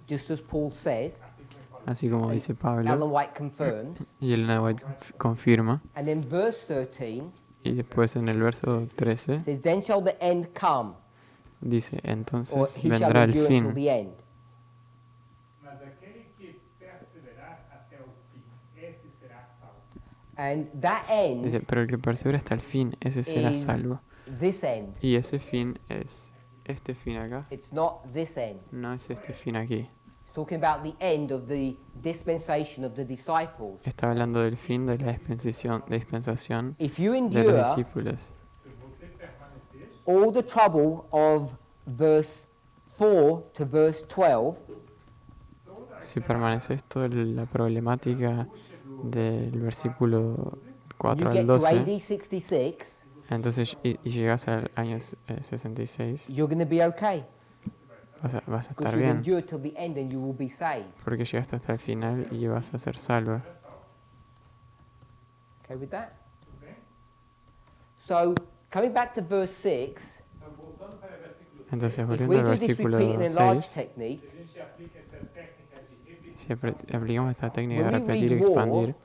just as Paul says, Así como dice Ellen Pablo, White confirms. y el White confirma. And in verse 13, Y después en el verso 13 it says, Then shall the end come, dice, or entonces he shall vendrá el endure until fin. the end. Mas aquele que perseverar até o fim, esse será salvo. And that Dice, end pero el que persevera hasta el fin, ese será is salvo. this end. Y ese fin es este fin acá, It's not this end. no es este fin aquí. It's talking about the end of the dispensation of the disciples. Está hablando del fin de la dispensación If you de los endure discípulos. Se você permanecer, all the trouble of verse 4 to verse 12, Si permaneces toda la problemática del versículo when 4 you al get to 12, AD 66, entonces y llegas al año 66, you're going to be okay. vas a Because estar you've bien, endured till the end and you will be saved. porque llegaste hasta el final y vas a ser salvo. Okay with that? tudo bem? So, coming back to verse 6, Então, voltando para o versículo 6, Entonces, if volviendo we al do this versículo repeat and enlarge 6, technique, se a gente aplica essa técnica de repetição, si aplicamos esta técnica de When we repetir y read war, expandir,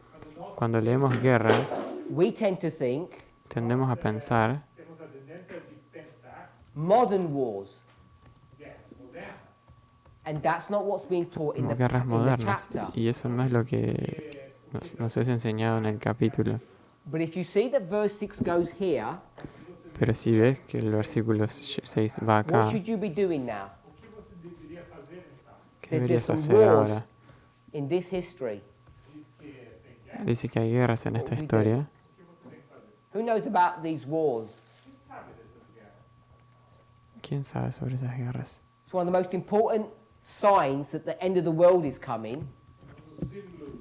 cuando leemos guerra, we tend to think tendemos a pensar temos a tendência de pensar modern wars. guerras modernas. And that's not what's being taught in como the, guerras in the modernas, chapter. y eso no es lo que nos es enseñado en el capítulo. But if you see that verse 6 goes here, Pero si ves que el versículo 6 va acá, what should you be doing now? O que você deveria fazer então? It ¿qué says there's deberías some hacer wars ahora? in this history. Diz que tem guerra, Dice que hay guerras en esta What we historia. do. o que você tem que fazer? Who knows about these wars? Quem sabe dessas guerras? ¿Quién sabe sobre esas guerras? It's one of the most important signs that the end of the world is coming. Um dos símbolos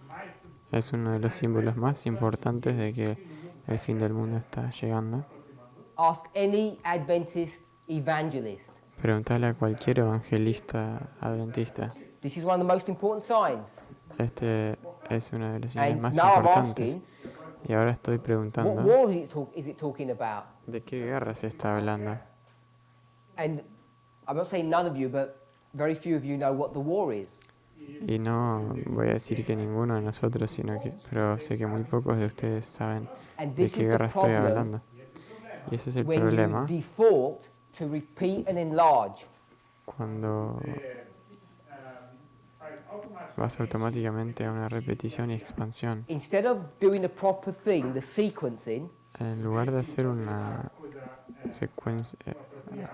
mais Es uno de los símbolos más importantes de que el fin del mundo está llegando. Ask any Adventist evangelist. Preguntale a cualquier evangelista adventista. This is one of the most important signs. Este es uno de los señales And más now I'm importantes. asking, Y ahora estoy what preguntando, war is it talking about? ¿de qué guerra se está hablando? And I'm not saying none of you, but very few of you know what the war is. Y no voy a decir que ninguno de nosotros, pero sé que muy pocos de ustedes saben And de this qué is the guerra estoy problem hablando. Y ese es el when you problema default to repeat and enlarge. cuando faz automaticamente vas automáticamente a una repetición y expansión. Instead of doing the proper thing, the sequencing, En lugar de hacer una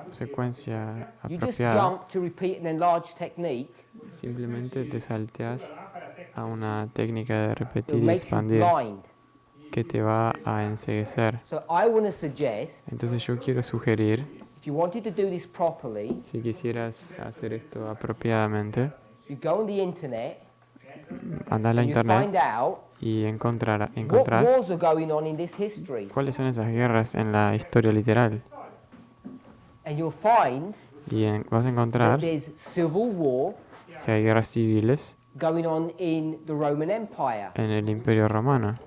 secuencia you just apropiada, jump to repeat and enlarge technique. simplemente te salteas a una técnica de It repetir y makes you expandir blind. que te va a enceguecer. So I want to suggest, Entonces yo quiero sugerir, if you wanted to do this properly, si quisieras hacer esto apropiadamente, you go on the internet anda a la and you internet find out y what encontrás wars are going on in this history. cuáles son esas guerras en la historia literal. And you'll find Y vas a that encontrar there's civil war que hay guerras civiles going on in the Roman Empire. en el Imperio Romano.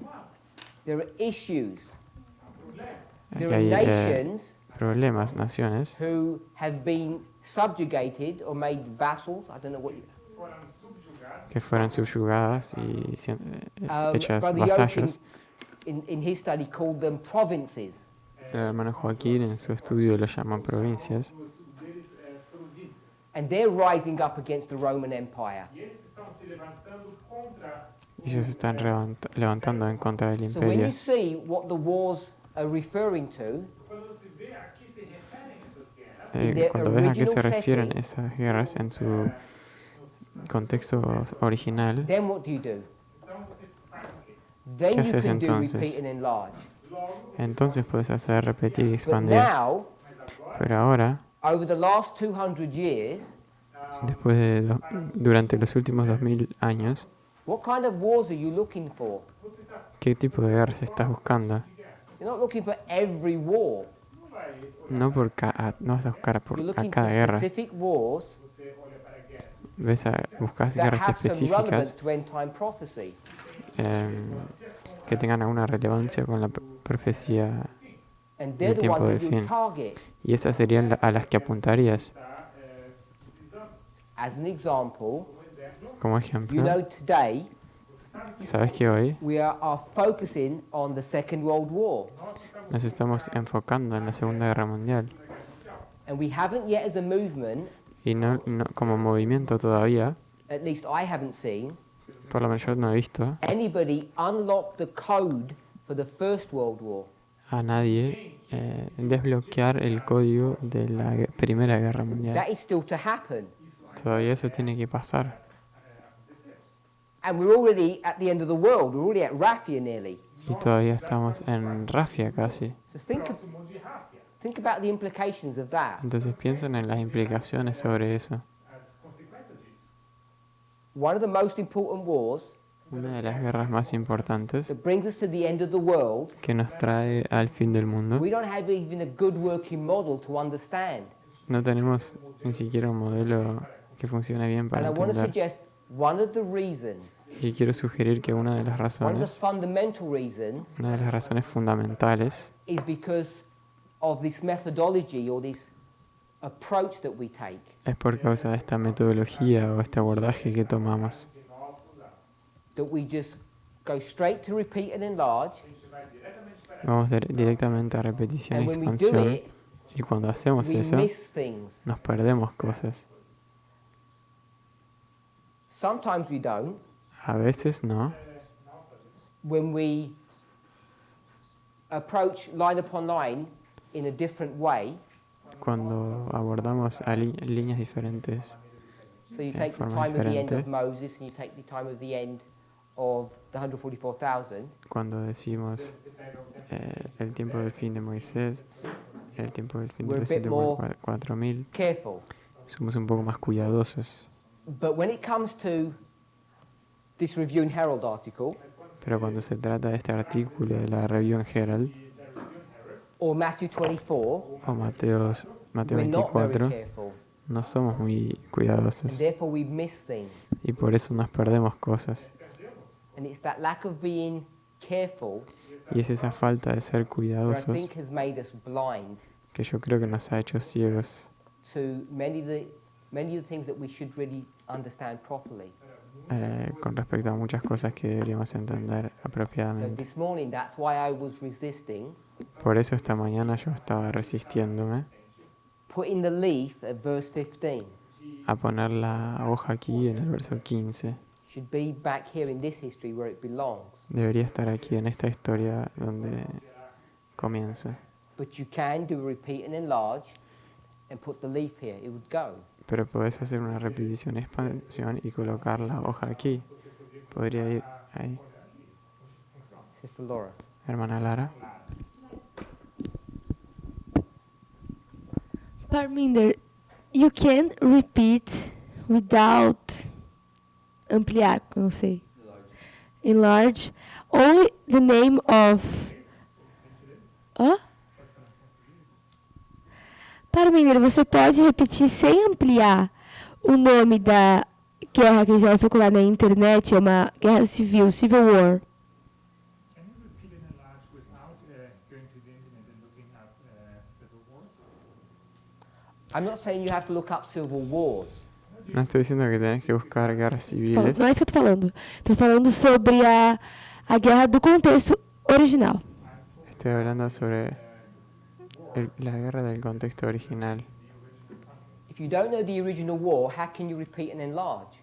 There are issues. Que There are hay nations problemas, naciones who have been subjugated or made vassals. I don't know what you... foram subjugados. que fueran subyugadas y hechas Brother Joachim, vasallos. in his study, called them provinces. El hermano Joaquín en su estudio lo llama provincias. O estudo deles províncias. And they're rising up against the Roman Empire. E eles estão se levantando contra Ellos se están levantando en contra del So when imperio. you see what the wars are referring to, quando se vê a que se referem essas guerras. their Cuando ves a qué se original refieren setting, esas guerras en su contexto original, then what do? Então você faz o quê? Then ¿Qué you haces can do entonces? repeat and enlarge. Logo, entonces puedes hacer repetir y But expandir. now, Pero ahora, over the last 200 years, después de durante los últimos 2000 años, what kind of wars are you looking for? ¿qué tipo de guerras estás buscando? You're not looking for every war. No vas a buscar You're a looking for cada guerra. specific wars você olha para guerras Buscas that guerras have some relevance específicas to end time prophecy. em, que tengan alguna relevancia con la profecía And del they're the tiempo ones del that you fin. target. Y esas serían a las que apuntarías. As an example, Como you ejemplo, know today sabes que hoy we are focusing on the Second World War. nos estamos enfocando en la Segunda Guerra Mundial. And we haven't yet as a movement, Y como movimiento todavía, at least I haven't seen, por lo menos yo no he visto anybody unlock the code for the First World War. a nadie desbloquear el código de la Primera Guerra Mundial. That is still to happen. Todavía eso tiene que pasar. And we're already at the end of the world. We're already at Rafia nearly. Y todavía estamos en Rafia casi. So think about the implications of that. Entonces piensen en las implicaciones sobre eso. One of the most important wars Una de las guerras más importantes that brings us to the end of the world, que nos trae al fin del mundo. we don't have even a good working model to understand. No tenemos ni siquiera un modelo que funcione bien And para I want to entender. suggest one of the reasons, Y quiero sugerir que una de las one of the razones, fundamental reasons, una de las razones fundamentales is because of this methodology or this approach that we take. es por causa de esta metodología o este abordaje que tomamos. That we just go straight to repeat and enlarge, Vamos directamente a repetición y and when we do expansión. it, Y cuando hacemos we eso, miss things. nos perdemos cosas. Sometimes we don't. A veces no. When we approach line upon line in a different way, Cuando abordamos a líneas diferentes. so you En take the forma time of the end diferente. of Moses and you take the time of the end of the 144,000, Cuando decimos el tiempo del fin de Moisés, el tiempo del fin de We're a los bit more 144.000, careful. somos un poco más cuidadosos. But when it comes to this Review and Herald article, Pero cuando se trata de este artículo de la Review and Herald or Matthew 24, o Mateo we're not very 24, careful. no somos muy And cuidadosos therefore we miss things. y por eso nos perdemos cosas. And it's that lack of being careful Y es esa falta de ser that I cuidadosos think has made us blind que yo creo que nos ha hecho ciegos to many of the things that we should really understand properly. con respecto a muchas cosas que deberíamos entender So apropiadamente. this morning, that's why I was resisting Por eso esta mañana yo estaba resistiéndome putting the leaf at verse 15. a poner la hoja aquí en el verso 15. Should be back here in this history where it belongs. Debería estar aquí en esta historia donde comienza. But you can do a repeat and enlarge and put the leaf here. It would go. Pero podés hacer una repetición y expansión y colocar la hoja aquí. Podría ir ahí. Sister Laura. Hermana Lara. Parminder, you can repeat without ampliar, não sei. Enlarge. Only the name of. Hã? Parminder, você pode repetir sem ampliar o nome da guerra que já foi colocada na internet, é uma guerra civil, Civil War. Can you repeat and enlarge without going to the internet and looking up civil wars? I'm not saying you have to look up civil wars. No estoy diciendo que tenés que buscar guerras civiles. Não é isso que eu tô falando. Tô falando sobre a guerra do contexto original. Estoy hablando sobre la guerra del contexto original. If you don't know the original war, how can you repeat and enlarge?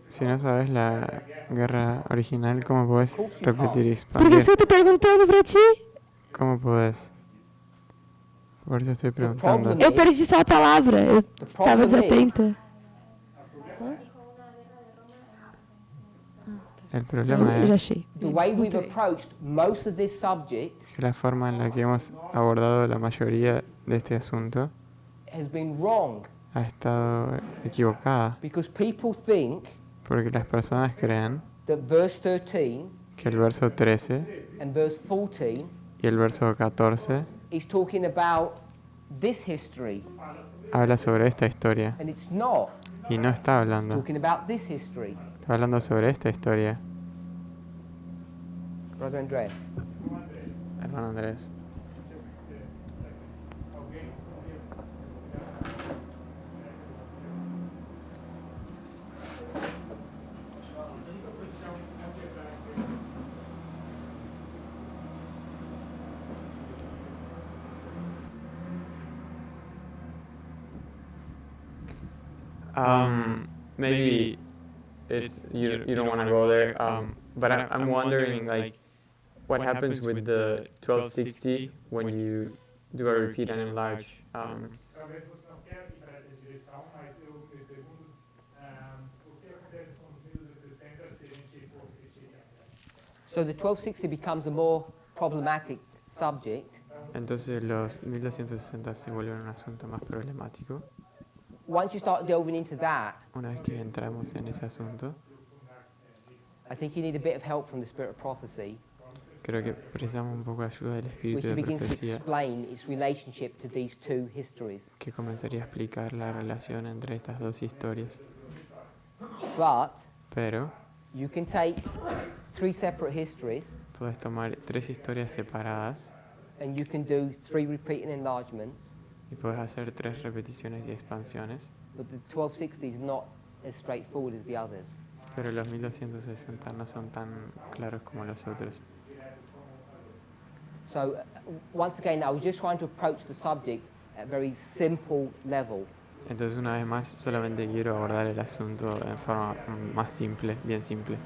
Si no sabes la guerra original, ¿cómo podés repetir y Por que expandir? eu tô perguntando pra ti? ¿Cómo podés? Por eso estoy preguntando. problem Eu perdi só a palavra. Eu estava desatenta. El problema Eu já es achei. The way we've approached most of this subject que la forma en la que hemos abordado la mayoría de este asunto has been wrong ha estado equivocada, because people think porque las personas creen that verse 13 que el verso 13 and verse 14 y el verso 14 is talking about this history, habla sobre esta historia and it's not y no está hablando, talking about this history. está hablando sobre esta historia. Brother Andres. Hermano Andrés. Alguém Maybe it's you don't want to go there, but I'm wondering like what happens with the 1260 when you do a repeat and enlarge. talvez você não quer ir para essa direção, mas eu me pergunto o que acontece com os 1260 se a gente for repetir. So the 1260 becomes a more problematic subject Entonces los 1260 se vuelven un asunto más problemático. once you start delving into that. Una vez que entramos en ese asunto, I think you need a bit of help from the spirit of prophecy, creo que precisamos un poco de ayuda del which espíritu de begins to profecía, explain its relationship to these two histories. que comenzaría a explicar la relación entre estas dos historias. But Pero you can take 3 separate histories puedes tomar 3 historias separadas and you can do 3 repeating enlargements, y puedes hacer 3 repeticiones y expansiones, but the 1260 is not as straightforward as the others. pero los 1260 no son tan claros como los otros. So once again, I was just trying to approach the subject at a very simple level. Entonces, una vez más, solamente quiero abordar el asunto en forma más simple, bien simple.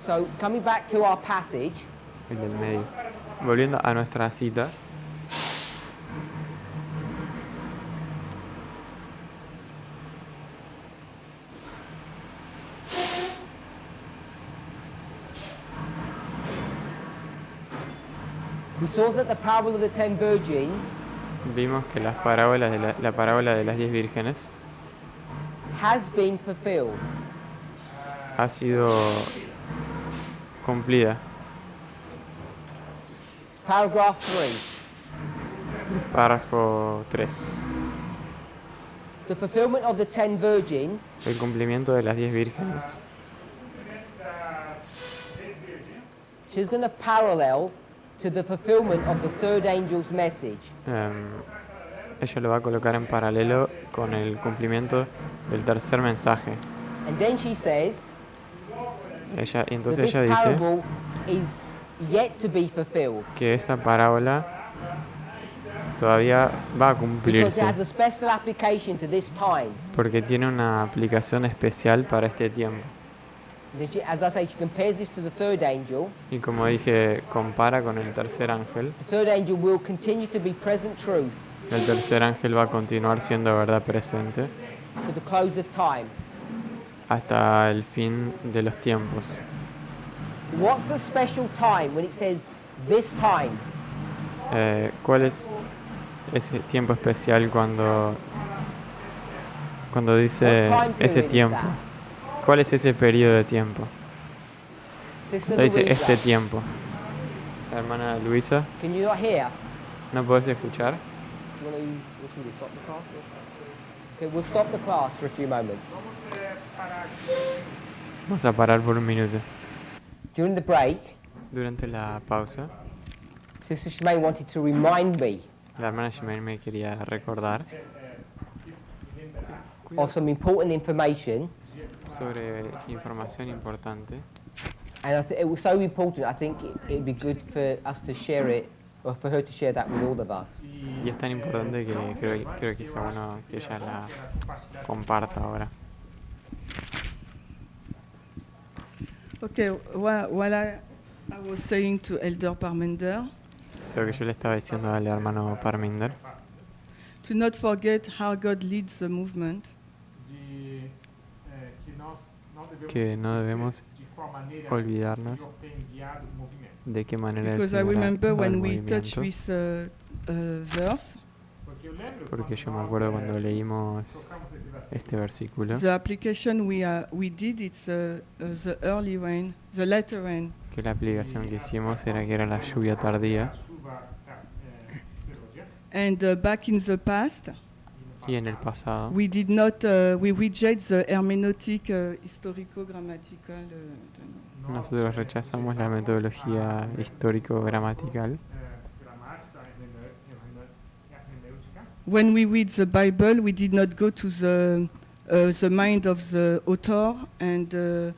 So coming back to our passage, El del medio. Volviendo a nuestra cita, we saw that the parable of the 10 virgins vimos que las parábolas de la parábola de las 10 vírgenes has been fulfilled. ha sido cumplida. It's paragraph 3. Párrafo 3. The fulfillment of the 10 virgins El cumplimiento de las 10 vírgenes she's going to parallel to the fulfillment of the third angel's message. ella lo va a colocar en paralelo con el cumplimiento del tercer mensaje. And then she says Y that entonces this ella dice parable is yet to be fulfilled que esa parábola todavía va a because it cumplirse has a special application to this time. porque tiene una aplicación especial para este tiempo. Then she, as I say, she compares this to the third angel. Y como dije, compara con el tercer ángel. The third angel will continue to be present truth El tercer ángel va a continuar siendo verdad presente to the close of time. hasta el fin de los tiempos. What's the special time when it says this time? ¿Cuál es ese tiempo especial cuando dice What time ese period is tiempo? that? ¿Cuál es ese periodo de tiempo? Sister Dice Louisa, este tiempo. Hermana Luisa, can you not hear? ¿no podés escuchar? Do you want to, what should we do, stop the class? Okay, we'll stop the class for a few moments. Vamos a parar por un minuto. During the break, Durante la pausa, Sister Shimei wanted to remind me la hermana Shimei me quería recordar of some important information, sobre información importante. and it was so important, I think it'd be good for us to share it, or for her to share that with all of us. Y es tan importante que creo que es bueno que ella la comparta ahora. Okay, while I was saying to Elder Parminder, Lo que yo le estaba diciendo al hermano Parminder, to not forget how God leads the movement, de que nós não devemos que no debemos de qual maneira olvidarnos o Senhor tem guiado o movimento. de qué manera el because I Señor remember va when el we touched movimiento, this verse, Porque eu lembro porque yo quando me nós, acuerdo cuando leímos tocamos esse versículo, este versículo, the application we did, it's the early rain, the latter rain. que la aplicación que hicimos era que era la lluvia tardía, a chuva ferroviária, And back in the past, e no Y en el pasado we did not, we reject the hermeneutic historico-grammatical. nosotros rechazamos la metodología histórico-gramatical. Gramática, hermenêutica. When we read the Bible, we did not go to the mind of the author and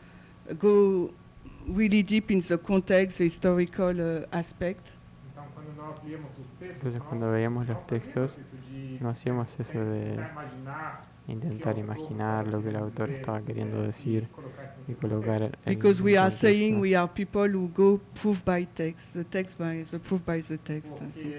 go really deep in the context, the historical aspect. Então, quando nós líamos os textos, Entonces cuando veíamos los textos no hacíamos eso de tentar imaginar intentar imaginar lo que el autor estaba queriendo decir y colocar el Because we are saying contexto, we are people who go proof by text, the text by the proof by the text.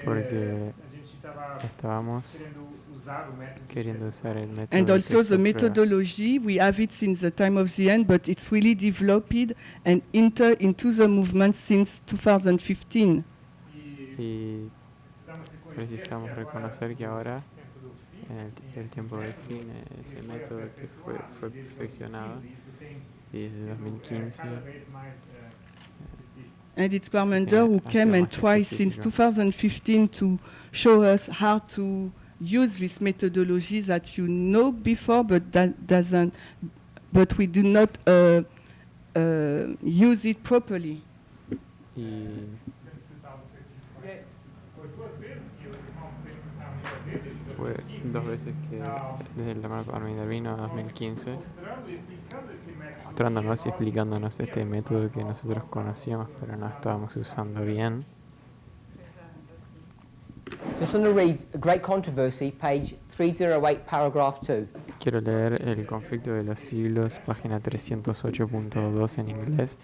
porque a gente estava estábamos querendo usar o método de queriendo usar el método And del also texto the prueba. methodology, we have it since the time of the end, but it's really developed and enter into the movement since 2015. Y precisamos reconocer que ahora, en el tiempo del fin, ese método que fue perfeccionado y desde 2015 And it's Parminder who came and tried since 2015 to show us how to use this methodology that you know before, but but we do not use it properly. y fue 2 veces que desde el hermano Parminder vino en 2015 mostrándonos y explicándonos este método que nosotros conocíamos pero no estábamos usando bien. Just want to read A Great Controversy, page 308, paragraph 2. Quiero leer El conflicto de los siglos, página 308.2 en inglés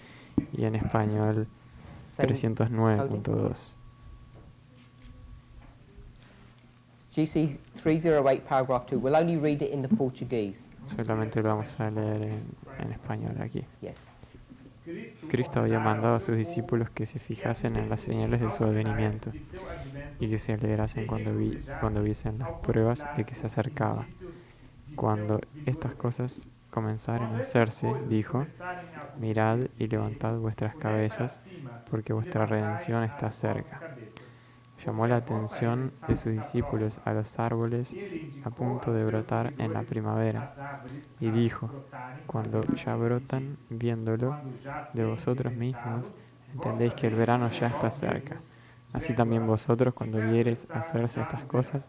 y en español Same 309.2. GC 308, paragraph 2. We'll only read it in the Portuguese. Solamente lo vamos a leer en español aquí. Yes. Cristo había mandado a sus discípulos que se fijasen en las señales de su advenimiento y que se alegrasen cuando viesen las pruebas de que se acercaba. Cuando estas cosas comenzaran a hacerse, dijo, mirad y levantad vuestras cabezas, porque vuestra redención está cerca. Llamó la atención de sus discípulos a los árboles a punto de brotar en la primavera y dijo, cuando ya brotan, viéndolo de vosotros mismos, entendéis que el verano ya está cerca. Así también vosotros, cuando viereis hacerse estas cosas,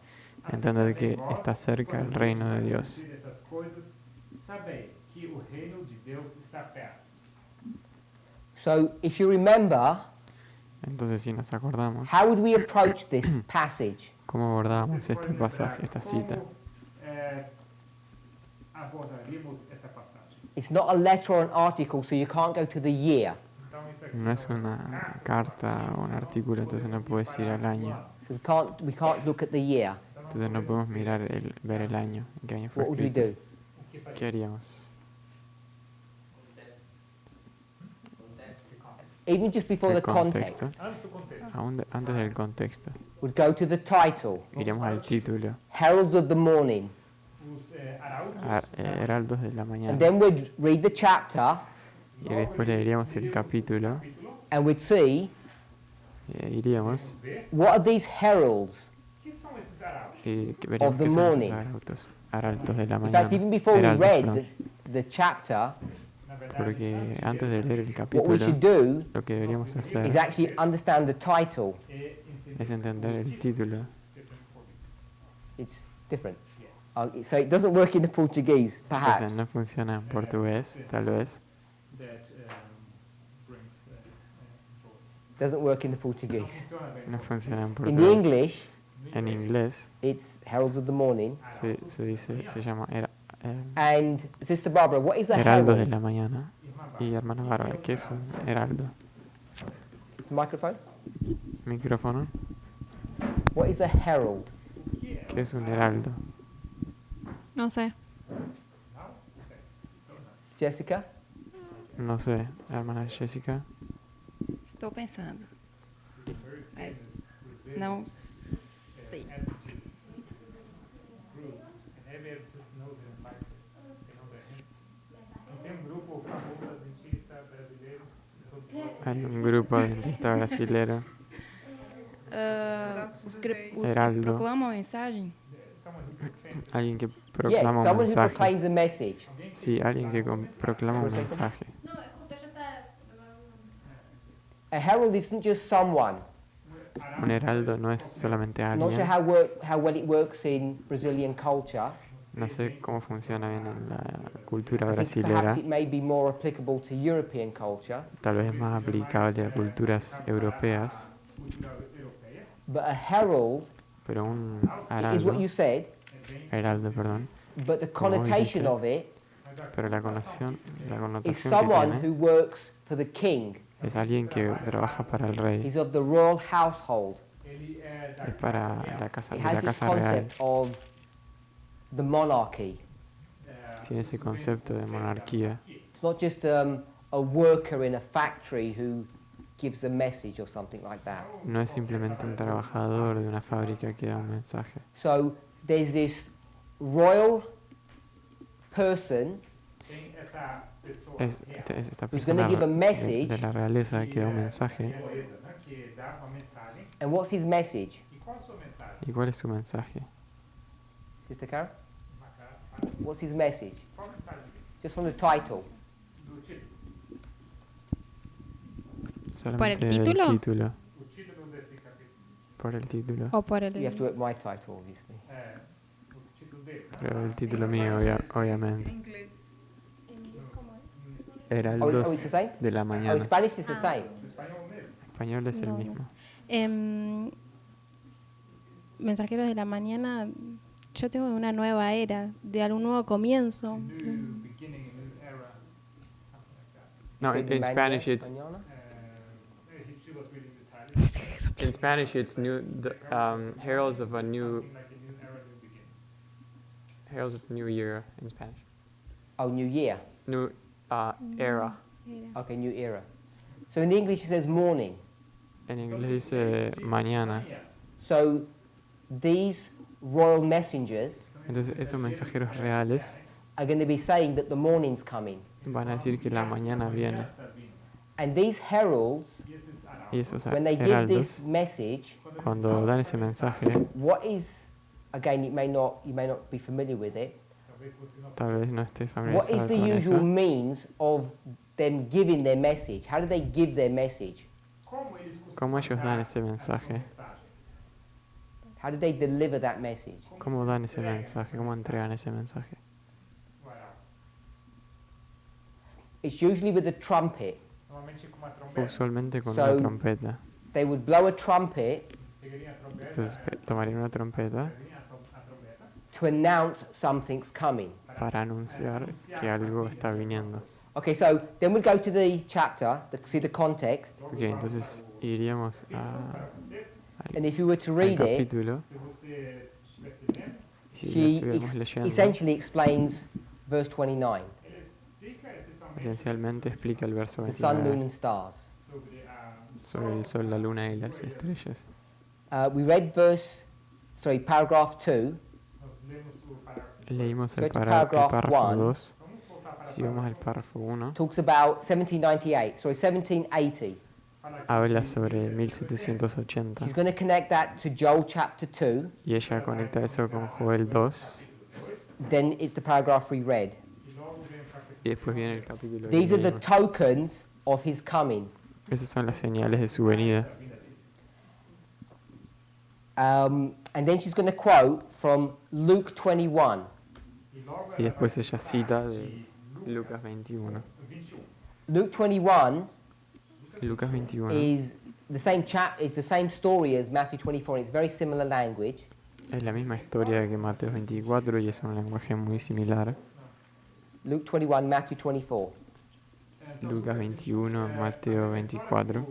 entended que está cerca el reino de Dios. So, if you remember, Entonces, si nos acordamos, how would we approach this passage? ¿cómo abordamos este pasaje, esta cita? abordaríamos essa passagem? It's not a letter or an article, so you can't go to the year. Então, isso aqui No es una carta o un artículo, entonces no puedes ir al año. So we can't look at the year. Entonces no podemos ver el año, en qué año fue What would we escrito. do? ¿Qué haríamos? Even just before the El contexto. context, antes do contexto. Antes del contexto. would go to the title, Iremos al título. Heralds of the Morning, Os arautos Heraldos de la and mañana. then we'd read the chapter, Y después leeríamos el capítulo. and we'd see Iríamos what are these heralds. que são esses arautos? y veríamos Of the qué son morning. esos arautos de la In mañana. fact, even before we Heraldos, read perdón. the chapter, Na verdade, Porque antes de leer el what we capítulo, should do lo que deberíamos hacer is actually understand the title. é entender es entender el título. It's different. So it doesn't work in the Portuguese, perhaps. Entonces no funciona en portugués, tal vez. that brings joy. Doesn't work in the Não Portuguese. funciona bem. No funciona en In the portugués. English, En inglés it's Heralds of the Morning. se llama And Sister Barbara, what is a heraldos de herald? la mañana. Y hermana Bárbara, ¿qué es un heraldo? Microphone. Micrófono. What is a herald? ¿Qué es un heraldo? No sé. Jessica? No sé, hermana Jessica. Estou pensando. Mas não sei. Não tem grupo famoso adventista brasileiro. Hay un grupo adventista brasilero. Os que Heraldo. proclamam a mensagem? São Alguien que Yes, proclama un someone who mensaje. proclaims a message. Sí, alguien que proclama un ¿Quieres decir mensaje. A herald isn't just someone. Un heraldo no es solamente Not sure alguien. how well it works in Brazilian culture. No sé cómo funciona bien en la cultura I think perhaps brasilera. it may be more applicable to European culture. Tal vez es más aplicable a culturas europeas. But a herald Pero un is what you said, heraldo, perdón. but the Como vos connotation dijiste, of it pero la connotación is que someone tiene who works for the king. es alguien que trabaja para el rey. He's of the royal household. Es para la casa, It de la has this casa real. concept of the monarchy. Tiene ese concepto de monarquía. It's not just a worker in a factory who gives a message or something like that. No es simplemente un trabajador de una fábrica que da un mensaje. So there's this royal person Es esta who's going to persona give a message. de la realeza que da un mensaje. And what's his message? ¿Y cuál es su mensaje? Sister Karen? What's his message? Just from the title. Solamente título? el título. Por el título. O por el... You have to work my title, obviously. Pero el título mío, obviamente. Heraldos it's the same? de la Oh, in mañana. Spanish it's the same. Español es el No, mismo. Mensajeros de la mañana, yo tengo una nueva era, de algún nuevo comienzo. No, So in Spanish it's mañana? in Spanish it's new heralds of a new year in Spanish. Oh, New Year. New era. Okay, new era. So in the English it says morning. En inglés dice mañana. So these royal messengers Entonces estos mensajeros reales are going to be saying that the morning's coming. van a decir que la mañana viene. And these heralds, Y esos when they give this heraldos, message, cuando dan ese mensaje, what is, again, you may not be familiar with it, tal vez no esté what is familiarizado the con usual eso. means of them giving their message? How do they give their message? ¿Cómo ellos dan ese mensaje? How do they deliver that message? ¿Cómo dan ese mensaje? ¿Cómo entregan ese mensaje? It's usually with a trumpet. Usualmente con So- una trompeta. They would blow a trumpet Entonces tomarían una trompeta to announce something's coming. para anunciar que algo está viniendo. Okay, so then we'll go to the chapter, see the context, Ok, entonces iríamos and if you were to al read it, capítulo. Y si lo she estuviéramos leyendo, essentially explains verse 29, esencialmente explica el verso the sun, moon 29 and stars. sobre el sol, la luna y las estrellas. We read paragraph 2. Leímos Go el to paragraph párrafo one. 2. Si vamos al párrafo 1, Talks about 1780. habla sobre 1780. She's going to connect that to Joel chapter 2. Y ella conecta eso con Joel 2. Then it's the paragraph we read. Y después viene el capítulo. These que are the leímos. tokens of his coming. Esas son las señales de su venida. And then she's going to quote from Luke 21. Y después ella cita de Lucas 21. Luke 21 Lucas 21 is the same story as Matthew 24. It's very similar language. es la misma historia que Mateo 24 y es un lenguaje muy similar. Luke 21, Matthew 24. Lucas 21, Mateo 24.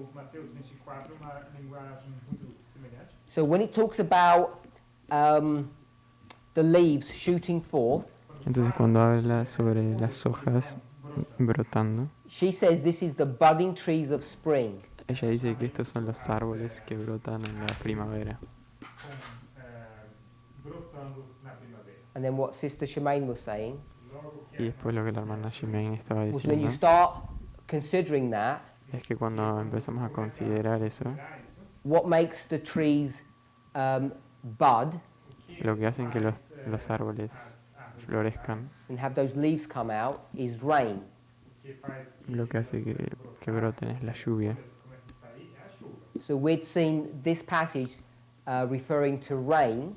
So when it talks about the leaves shooting forth, Entonces cuando habla sobre las hojas brotando, she says this is the budding trees of spring. ella dice que estos son los árboles que brotan en la primavera. And then what Sister Shemaine was saying Y después lo que la hermana Jiménez estaba was when you diciendo start considering that, es que cuando empezamos a considerar eso, what makes the trees bud lo que hacen que los árboles florezcan, and have those leaves come out is rain. lo que hace que broten es la lluvia. So we'd seen this passage referring to rain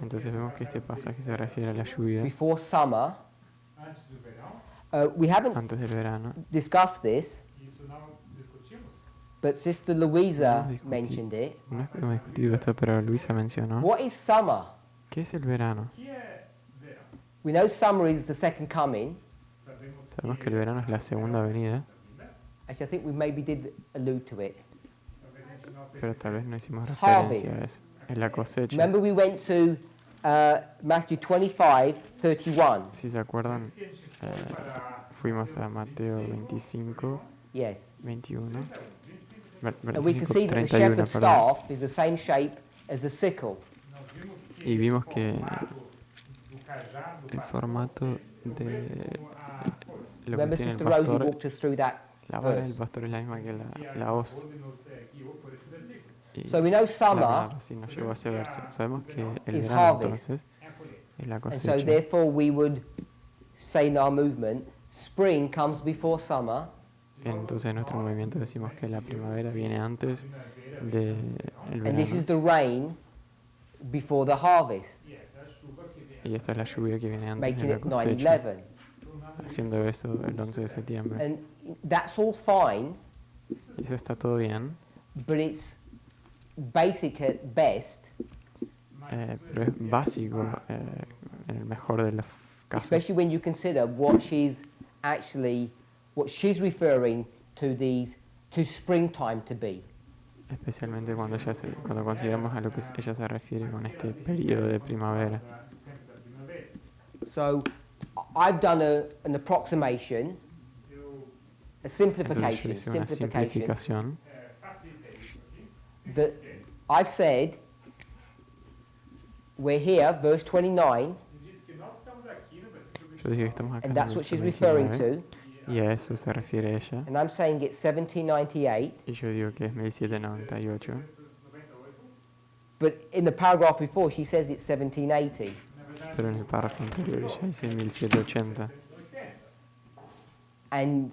Entonces vemos que este pasaje se refiere a la lluvia before summer. We haven't antes del verano. discussed this, but Sister Louisa mentioned it. No es que hemos discutido esto, pero Luisa mencionó. What is summer? ¿Qué es el verano? We know summer is the second coming. Sabemos que el verano es la segunda venida, Actually, I think we maybe did allude to it. pero tal vez no hicimos It's referencia a harvest. eso. Es la cosecha. Remember we went to Matthew 25:31. Si se acuerdan, fuimos a Mateo 25, Yes. 21. And we can 25, see that the 31, shepherd's perdón. staff is the same shape as the sickle. Y vimos que el formato de lo que Remember tiene el Sister Rosie pastor, walked us through that la vara del verse. pastor es la misma que la hoz. Y So we know la summer vara, sí, nos llevó a ese verso. Sabemos que el is verano harvest. entonces es la And so cosecha. therefore we would say in our movement, spring comes before summer, Entonces en nuestro movimiento decimos que la primavera viene antes del and this is verano. the rain before the harvest, Y esta es la lluvia que viene antes de making la it cosecha. 9/11. Haciendo eso el 11 de septiembre. And that's all fine, Y eso está todo bien, but it's basic at best, pero es básico en el mejor de los casos. especially when you consider what she's referring to springtime to be. Especialmente cuando consideramos a lo que ella se refiere con este periodo de primavera. So I've done an approximation, a Entonces yo simplification, hice una simplificación. that I've said we're here, verse 29, Yo dije que estamos acá and en that's el what she's verso referring 29, to, y a eso se refiere ella. and I'm saying it's 1798, Y yo digo que es 1798. but in the paragraph before she says it's 1780. Pero en el párrafo anterior ella dice 1780. And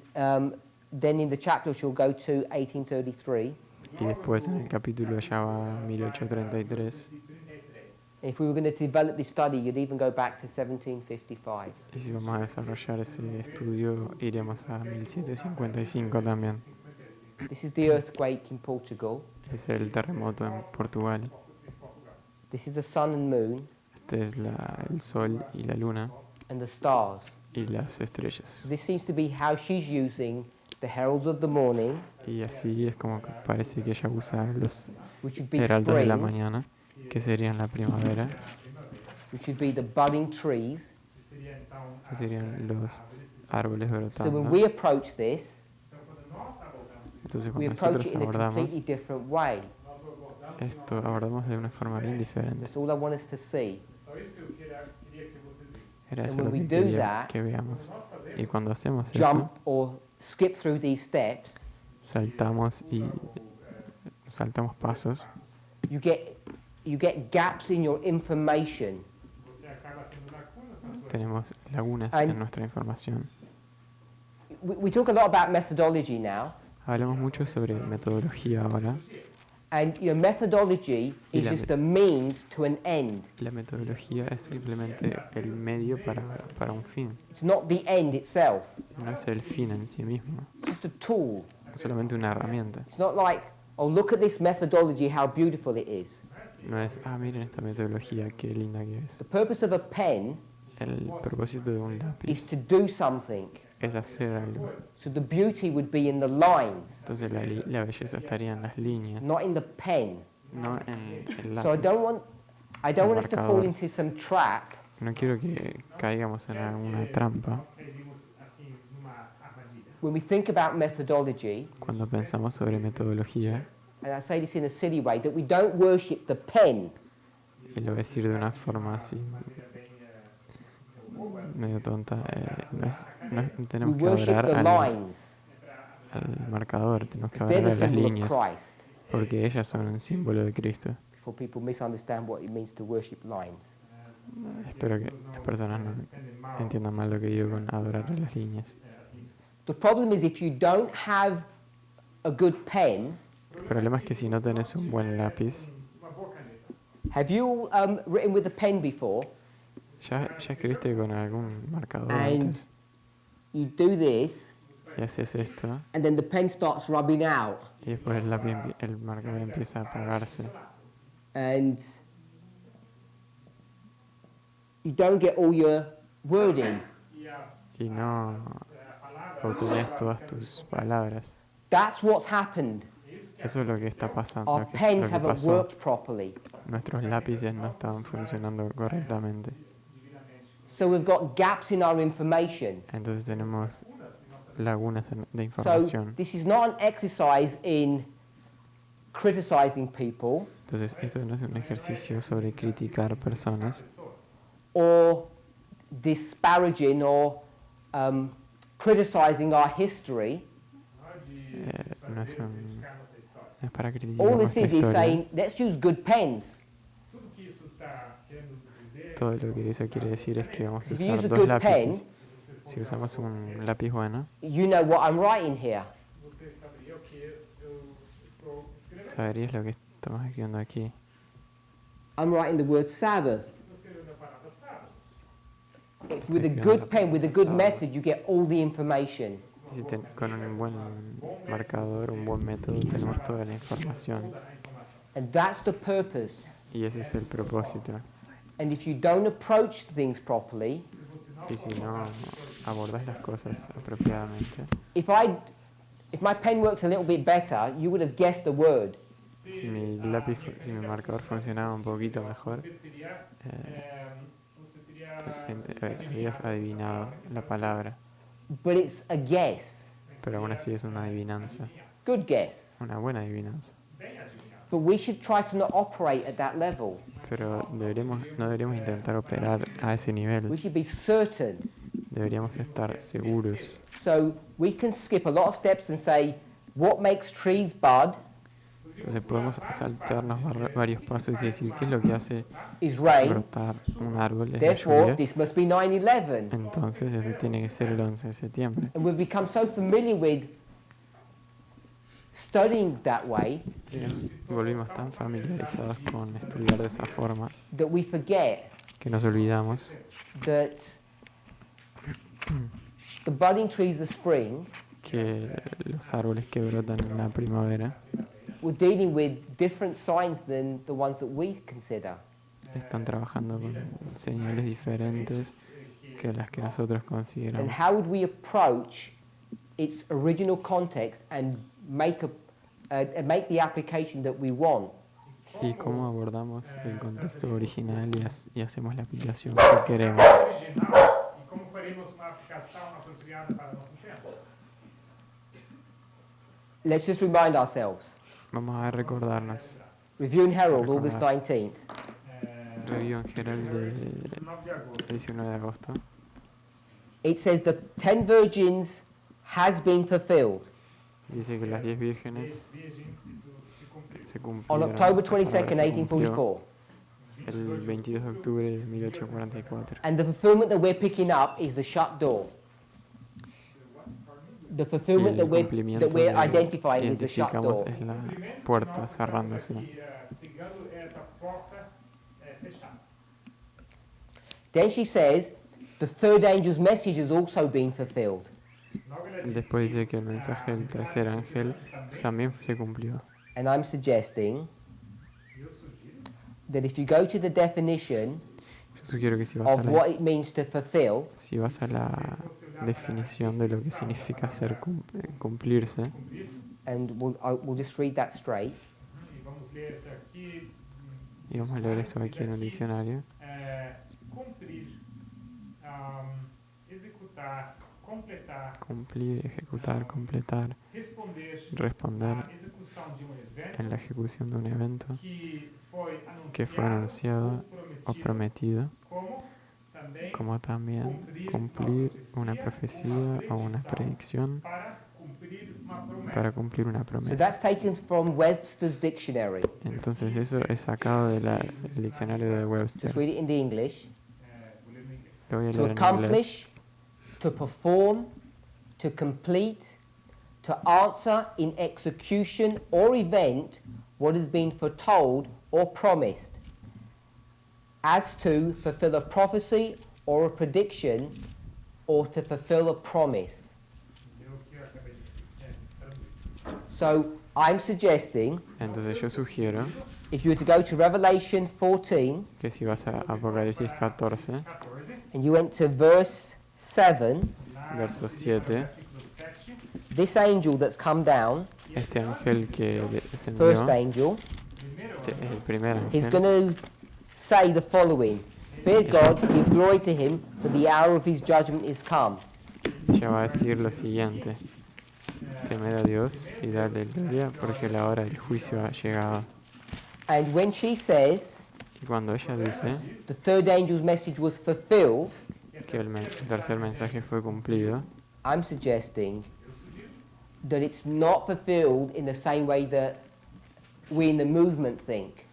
then in the chapter she'll go to 1833. Y después en el capítulo ella va a 1833. If we were going to develop this study, you'd even go back to 1755. Y si vamos a desarrollar ese estudio, iremos a 1755 también. This is the earthquake in Portugal. Es el terremoto en Portugal. This is the sun and moon Este es el sol y la luna and the stars. y las estrellas. This seems to be how she's using the heralds of the morning, Y así es como que parece que ella usa los which would be heraldos de la spring, mañana, que serían la primavera, which would be the budding trees. que serían los árboles So when brotando. we approach this, Entonces we cuando approach nosotros it in a abordamos completely different way. esto, abordamos de una forma bien diferente. That's all I want us to see. Era And eso when lo we que do quería that, que veamos. Y cuando hacemos eso, jump or skip through these steps, saltamos pasos, you get gaps in your information. tenemos lagunas And- en nuestra información. We talk a lot about methodology now, Hablamos mucho sobre metodología ahora. and methodology Y is la just a means to an end. La metodología es simplemente el medio para un fin. It's not the end itself. No es el fin en sí mismo. It's just a tool. Es solamente una herramienta. It's not like, oh, look at this methodology, how beautiful it is. No es, miren esta metodología, qué linda que es. The purpose of a pen El propósito de un is lápiz to do something. es hacer algo. So the beauty would be in the lines, Entonces la belleza estaría en las líneas, not in the pen. no en el So I lápiz. don't want us to fall marcador. into some trap No quiero que caigamos en alguna trampa when we think about methodology, cuando pensamos sobre metodología, and I say this in a silly way, that we don't worship the pen. y lo voy a decir de una forma así medio tonta. No tenemos We que worship adorar the al lines. marcador, tenemos que Because they're adorar the a las symbol of líneas, Christ. porque ellas son un símbolo de Cristo. before people misunderstand what it means to worship lines. Espero que las personas no entiendan mal lo que digo con adorar a las líneas. The problem is if you don't have a good pen, El problema es que si no tenés un buen lápiz, have you written with a pen before? ya escribiste con algún marcador And antes you do this, y haces esto and then the pen starts rubbing out, y después el lápiz, el marcador empieza a apagarse and you don't get all your wording. y no obtenés todas tus palabras. That's what's happened. Eso es lo que está pasando, Our lo que pens haven't pasó. worked properly. Nuestros lápices no estaban funcionando correctamente. So we've got gaps in our information. Entonces tenemos lagunas de So información. this is not an exercise in criticizing people Entonces esto no es un ejercicio sobre criticar personas or disparaging or criticizing our history. no es para criticar All nuestra this is historia. saying, let's use good pens. Todo lo que eso quiere decir es que vamos a If you use usar a dos good lápices. pen, Si usamos un lápiz bueno, you know what I'm writing here. saberías lo que estamos escribiendo aquí. I'm writing the word Sabbath. If with a escribiendo good la pen, with a palabra good sábado. method, you get all the information. Si con un buen marcador, un buen método, tenemos toda la información. And that's the purpose. Y ese es el propósito. And if you don't approach things properly, Y si no abordas las cosas apropiadamente, if my pen worked a little bit better, you would have guessed the word. si mi marcador funcionaba un poquito mejor, habrías adivinado la palabra. But it's a guess. Pero aún así es una adivinanza, Good guess. una buena adivinanza. But we should try to not operate at that level. Pero no deberíamos intentar operar a ese We nivel. should be certain. Deberíamos estar seguros. So we can skip a lot of steps and say, what makes trees bud Entonces podemos saltarnos varios pasos y decir qué es lo que hace is rain. brotar un árbol, es la Therefore, lluvia. this must be 9/11. Entonces ese tiene que ser el 11 de septiembre. And we've become so familiar with studying that way Y volvimos tan familiarizados con estudiar de esa forma that we forget que nos olvidamos that the budding trees of spring que los árboles que brotan en la primavera were dealing with different signs than the ones that we consider. están trabajando con señales diferentes que las que nosotros And consideramos. how would we approach its original context and make the application that we want? Y cómo abordamos el contexto original y hacemos la aplicación que queremos. E como faremos uma aplicação apropriada para nosso tempo? Let's just remind ourselves. Vamos a recordarnos. Review and Herald, August 19th. Review en general del 19 de agosto. It says the 10 virgins has been fulfilled. Dice que las 10 vírgenes se On cumplieron. October la palabra 22nd, se cumplió 1844. el 22 de octubre de 1844. And the fulfillment that we're picking up is the shut door. The fulfillment El that cumplimiento we're que identifying is the shut identificamos door. es la puerta cerrándose. Pegando essa porta fechada. Then she says the third angel's message has also been fulfilled. Después dice que el mensaje del tercer ángel también se cumplió. And I'm suggesting that if you go to the definition Yo sugiero que si vas of what it means to fulfill, a la definición de lo que significa ser cumplirse, and we'll just read that straight. E vamos ler isso aqui. y vamos a leer eso aquí en el diccionario, Cumprir, executar, completar, cumplir, ejecutar, completar, responder à execução de evento en la ejecución de un evento que foi anunciado o prometido, como también cumplir una profecía o una predicción para cumprir uma promessa. para cumplir una So promesa. that's taken from Webster's dictionary. Entonces eso es sacado del diccionario de Just Webster. read it in the English. Lo voy a To leer en inglés. accomplish, to perform, to complete, to answer in execution or event what has been foretold or promised, as to fulfill a prophecy or a prediction, or to fulfill a promise. So I'm suggesting, Entonces yo sugiero if you were to go to Revelation 14 que si vas a Apocalipsis 14, and you went to verse 7, verso 7, this angel that's come down, este ángel que first descendió, angel, el primer he's ángel, going to say the following: Fear God, give glory to him, for the hour of his judgment is come. ya va a decir lo siguiente: temed a Dios y dadle gloria, porque la hora del juicio ha llegado. And when she says Y cuando ella dice the third angel's message was fulfilled, que el tercer mensaje fue cumplido, I'm suggesting that it's not fulfilled in the same way that we in the movement think.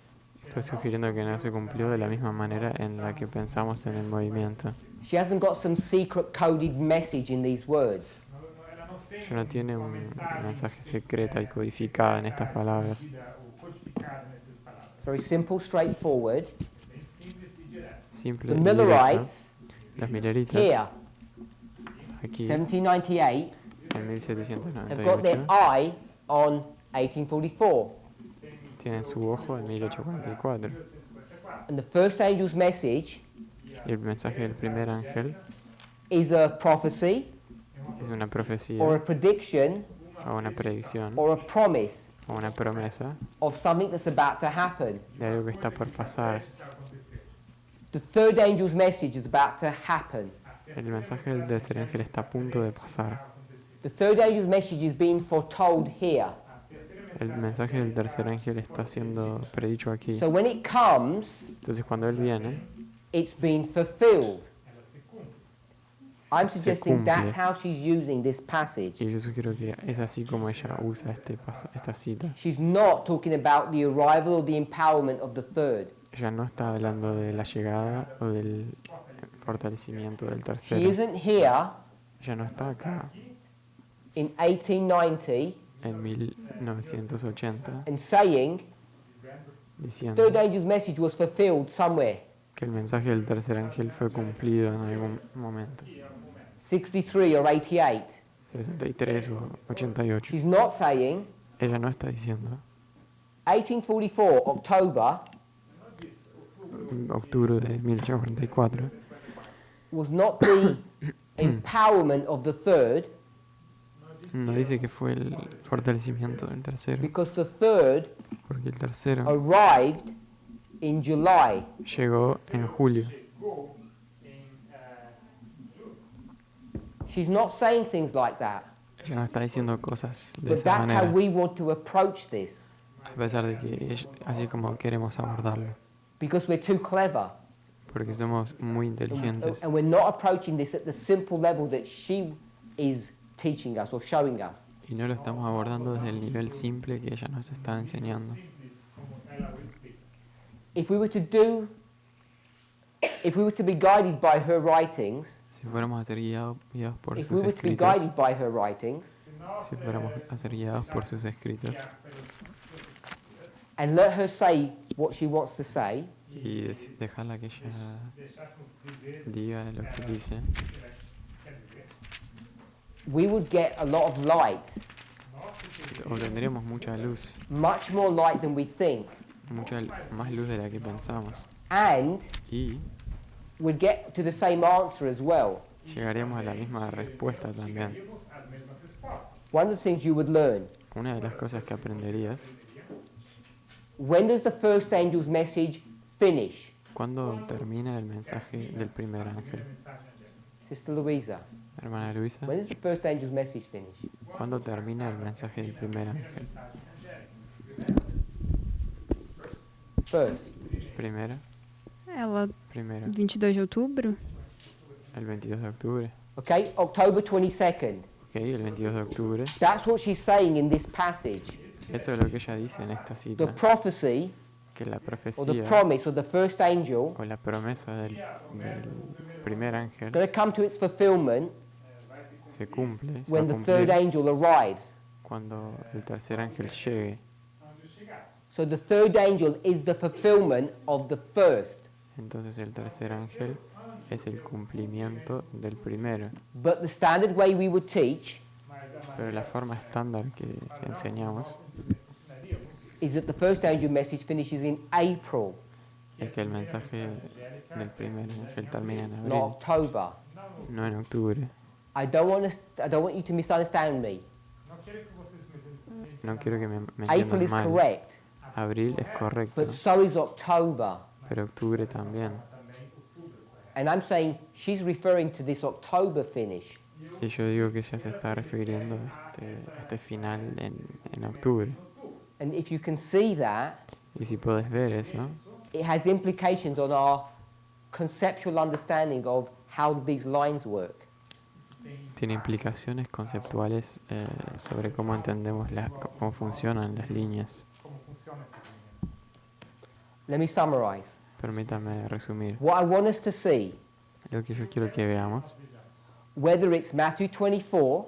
estoy sugiriendo que no se cumplió de la misma manera en la que pensamos en el movimiento. She hasn't got some secret coded message in these words. Ella no tiene un mensaje secreto y codificado en estas palabras. It's very simple, straightforward. Simple The y directo. Millerites Los mileritas, here, aquí, 1798, en have got their 1798, eye on 1844. tienen su ojo en 1844. And the first angel's message Y el mensaje del primer ángel is a prophecy es una profecía or a prediction o una predicción or a promise o una promesa of something that's about to happen. de algo que está por pasar. The third angel's message is about to happen. El mensaje del tercer ángel está a punto de pasar. The third angel's message is being foretold here. El mensaje del tercer ángel está siendo predicho aquí. So when it comes, Entonces cuando él viene, it's been fulfilled. I'm Se suggesting that's cumple. how she's using this passage. y yo sugiero que es así como ella usa esta cita. She's not talking about the arrival or the empowerment of the third. Ella no está hablando de la llegada o del fortalecimiento del She tercero. isn't here Ella no está acá in 1890 en 1980 and saying diciendo third angel's message was fulfilled somewhere. que el mensaje del tercer ángel fue cumplido en algún momento, 63 or 88. 63 o 88. She's not saying Ella no está diciendo 1844 October octubre de 1844 was not the empowerment of the third, no dice que fue el fortalecimiento del tercero, because the third porque el tercero arrived in July. llegó en julio. She's not saying things like that, Ella no está diciendo cosas de but esa that's how manera, we want to approach this, a pesar de que así como queremos abordarlo, because we're too clever porque somos muy inteligentes and we're not approaching this at the simple level that she is teaching us or showing us. y no lo estamos abordando desde el nivel simple que ella nos está enseñando. If we were to be guided by her writings, Si fuéramos a ser guiados por if we sus were to be escritos, guided by her writings si fuéramos a ser guiados por sus escritos and let her say what she wants to say, y dejarla que ella diga lo que dice, we would get a lot of light, obtendríamos mucha luz, much more light than we think, mucha más luz de la que pensamos, and y we'd get to the same answer as well. llegaríamos a la misma respuesta también. One of the things you would learn, Una de las cosas que aprenderías, when does the first angel's message finish? ¿cuándo termina el mensaje del primer ángel? Sister Louisa, Hermana Luisa, when does the first angel's message finish? ¿cuándo termina el mensaje del primer ángel? First. Primera, Ela, primera, 22 de outubro. el 22 de octubre. Okay, October 22nd. Ok, el 22 de octubre. That's what she's saying in this passage. Eso es lo que ella dice en esta The cita. prophecy Que la or the profecía promise of the first angel o la promesa del primer is ángel going to come to its fulfillment se cumple, se va when a the third cumplir angel arrives. cuando el tercer ángel llegue. So the third angel is the fulfillment of the first. Entonces el tercer ángel es el cumplimiento del primero. But the standard way we would teach Pero la forma estándar que enseñamos is that the first angel message finishes in April, es que el mensaje del primer ángel termina en abril, not October. no en octubre. I don't want you to misunderstand me. No quiero que me April entiendan is mal. correct, Abril es correcto, but so is October. pero octubre también. And I'm saying she's referring to this October finish. Y yo digo que ya se está refiriendo a este final en octubre. And if you can see that, Y si puedes ver eso, it has implications on our conceptual understanding of how these lines work. tiene implicaciones conceptuales sobre cómo entendemos cómo funcionan las líneas. Let me summarize. Permítame resumir. What I want us to see, Lo que yo quiero que veamos, whether it's Matthew 24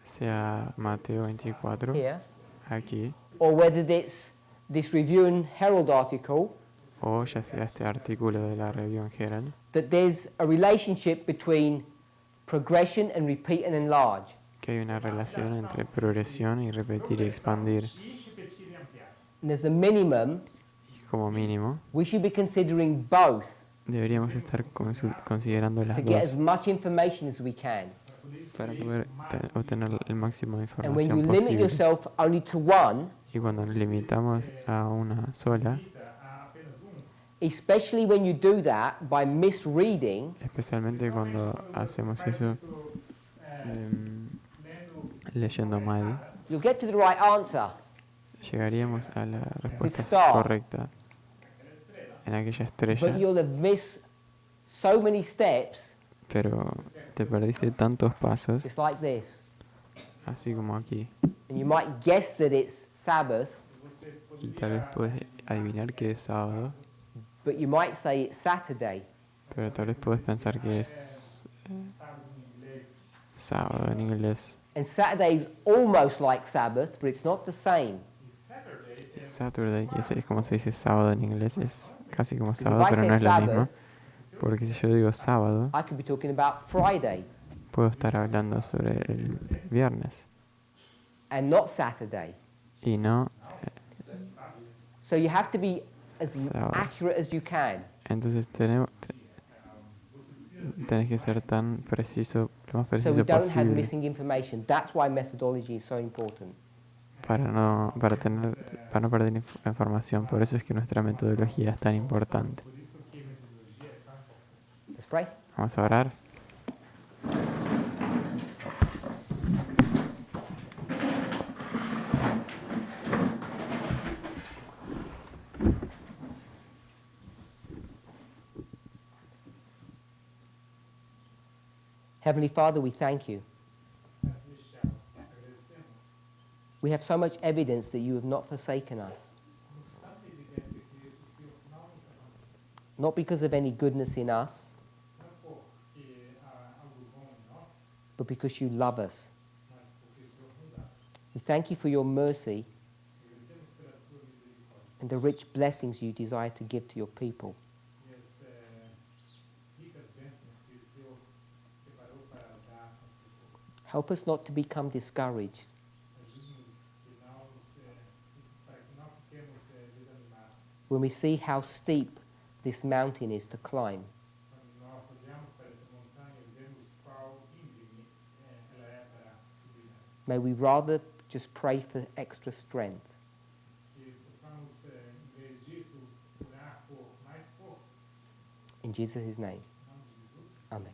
sea Mateo 24, here, aquí, or whether it's this Review and Herald article, o ya sea este artículo de la Review and Herald, that there's a relationship between progression and repeat and enlarge. que hay una relación entre progresión y repetir y expandir. And there's a minimum, Y como mínimo, we should be considering both deberíamos estar considerando las to get as dos much information as we can. para poder obtener el máximo de And when you información limit posible. yourself only to one, Y cuando nos limitamos a una sola, especially when you do that by misreading, especialmente cuando hacemos eso leyendo mal, you'll get to the right answer. llegaríamos a la respuesta star. correcta en aquella estrella, But you'll have missed so many steps, pero te perdiste tantos pasos, just like this. así como aquí, And you might guess that it's Sabbath, y tal vez puedes adivinar que es sábado, but you might say it's Saturday. pero tal vez puedes pensar que es sábado en inglés. And Saturday is almost like Sabbath, but it's not the same. Saturday, que es como se dice sábado en inglés, es casi como Because sábado, if I pero no said es lo mismo. Sabbath, Porque si yo digo sábado, I could be talking about Friday puedo estar hablando sobre el viernes and not Saturday. y no. So you have to be as Sábado. accurate as you can. Entonces tenés que ser tan preciso, lo más So we preciso don't have posible missing information. That's why methodology is so important. para no perder información. Por eso es que nuestra metodología es tan importante. Let's pray. Vamos a orar. Heavenly Father, we thank you. We have so much evidence that you have not forsaken us. Not because of any goodness in us, but because you love us. We thank you for your mercy and the rich blessings you desire to give to your people. Help us not to become discouraged. When we see how steep this mountain is to climb, may we rather just pray for extra strength. In Jesus' name, amen.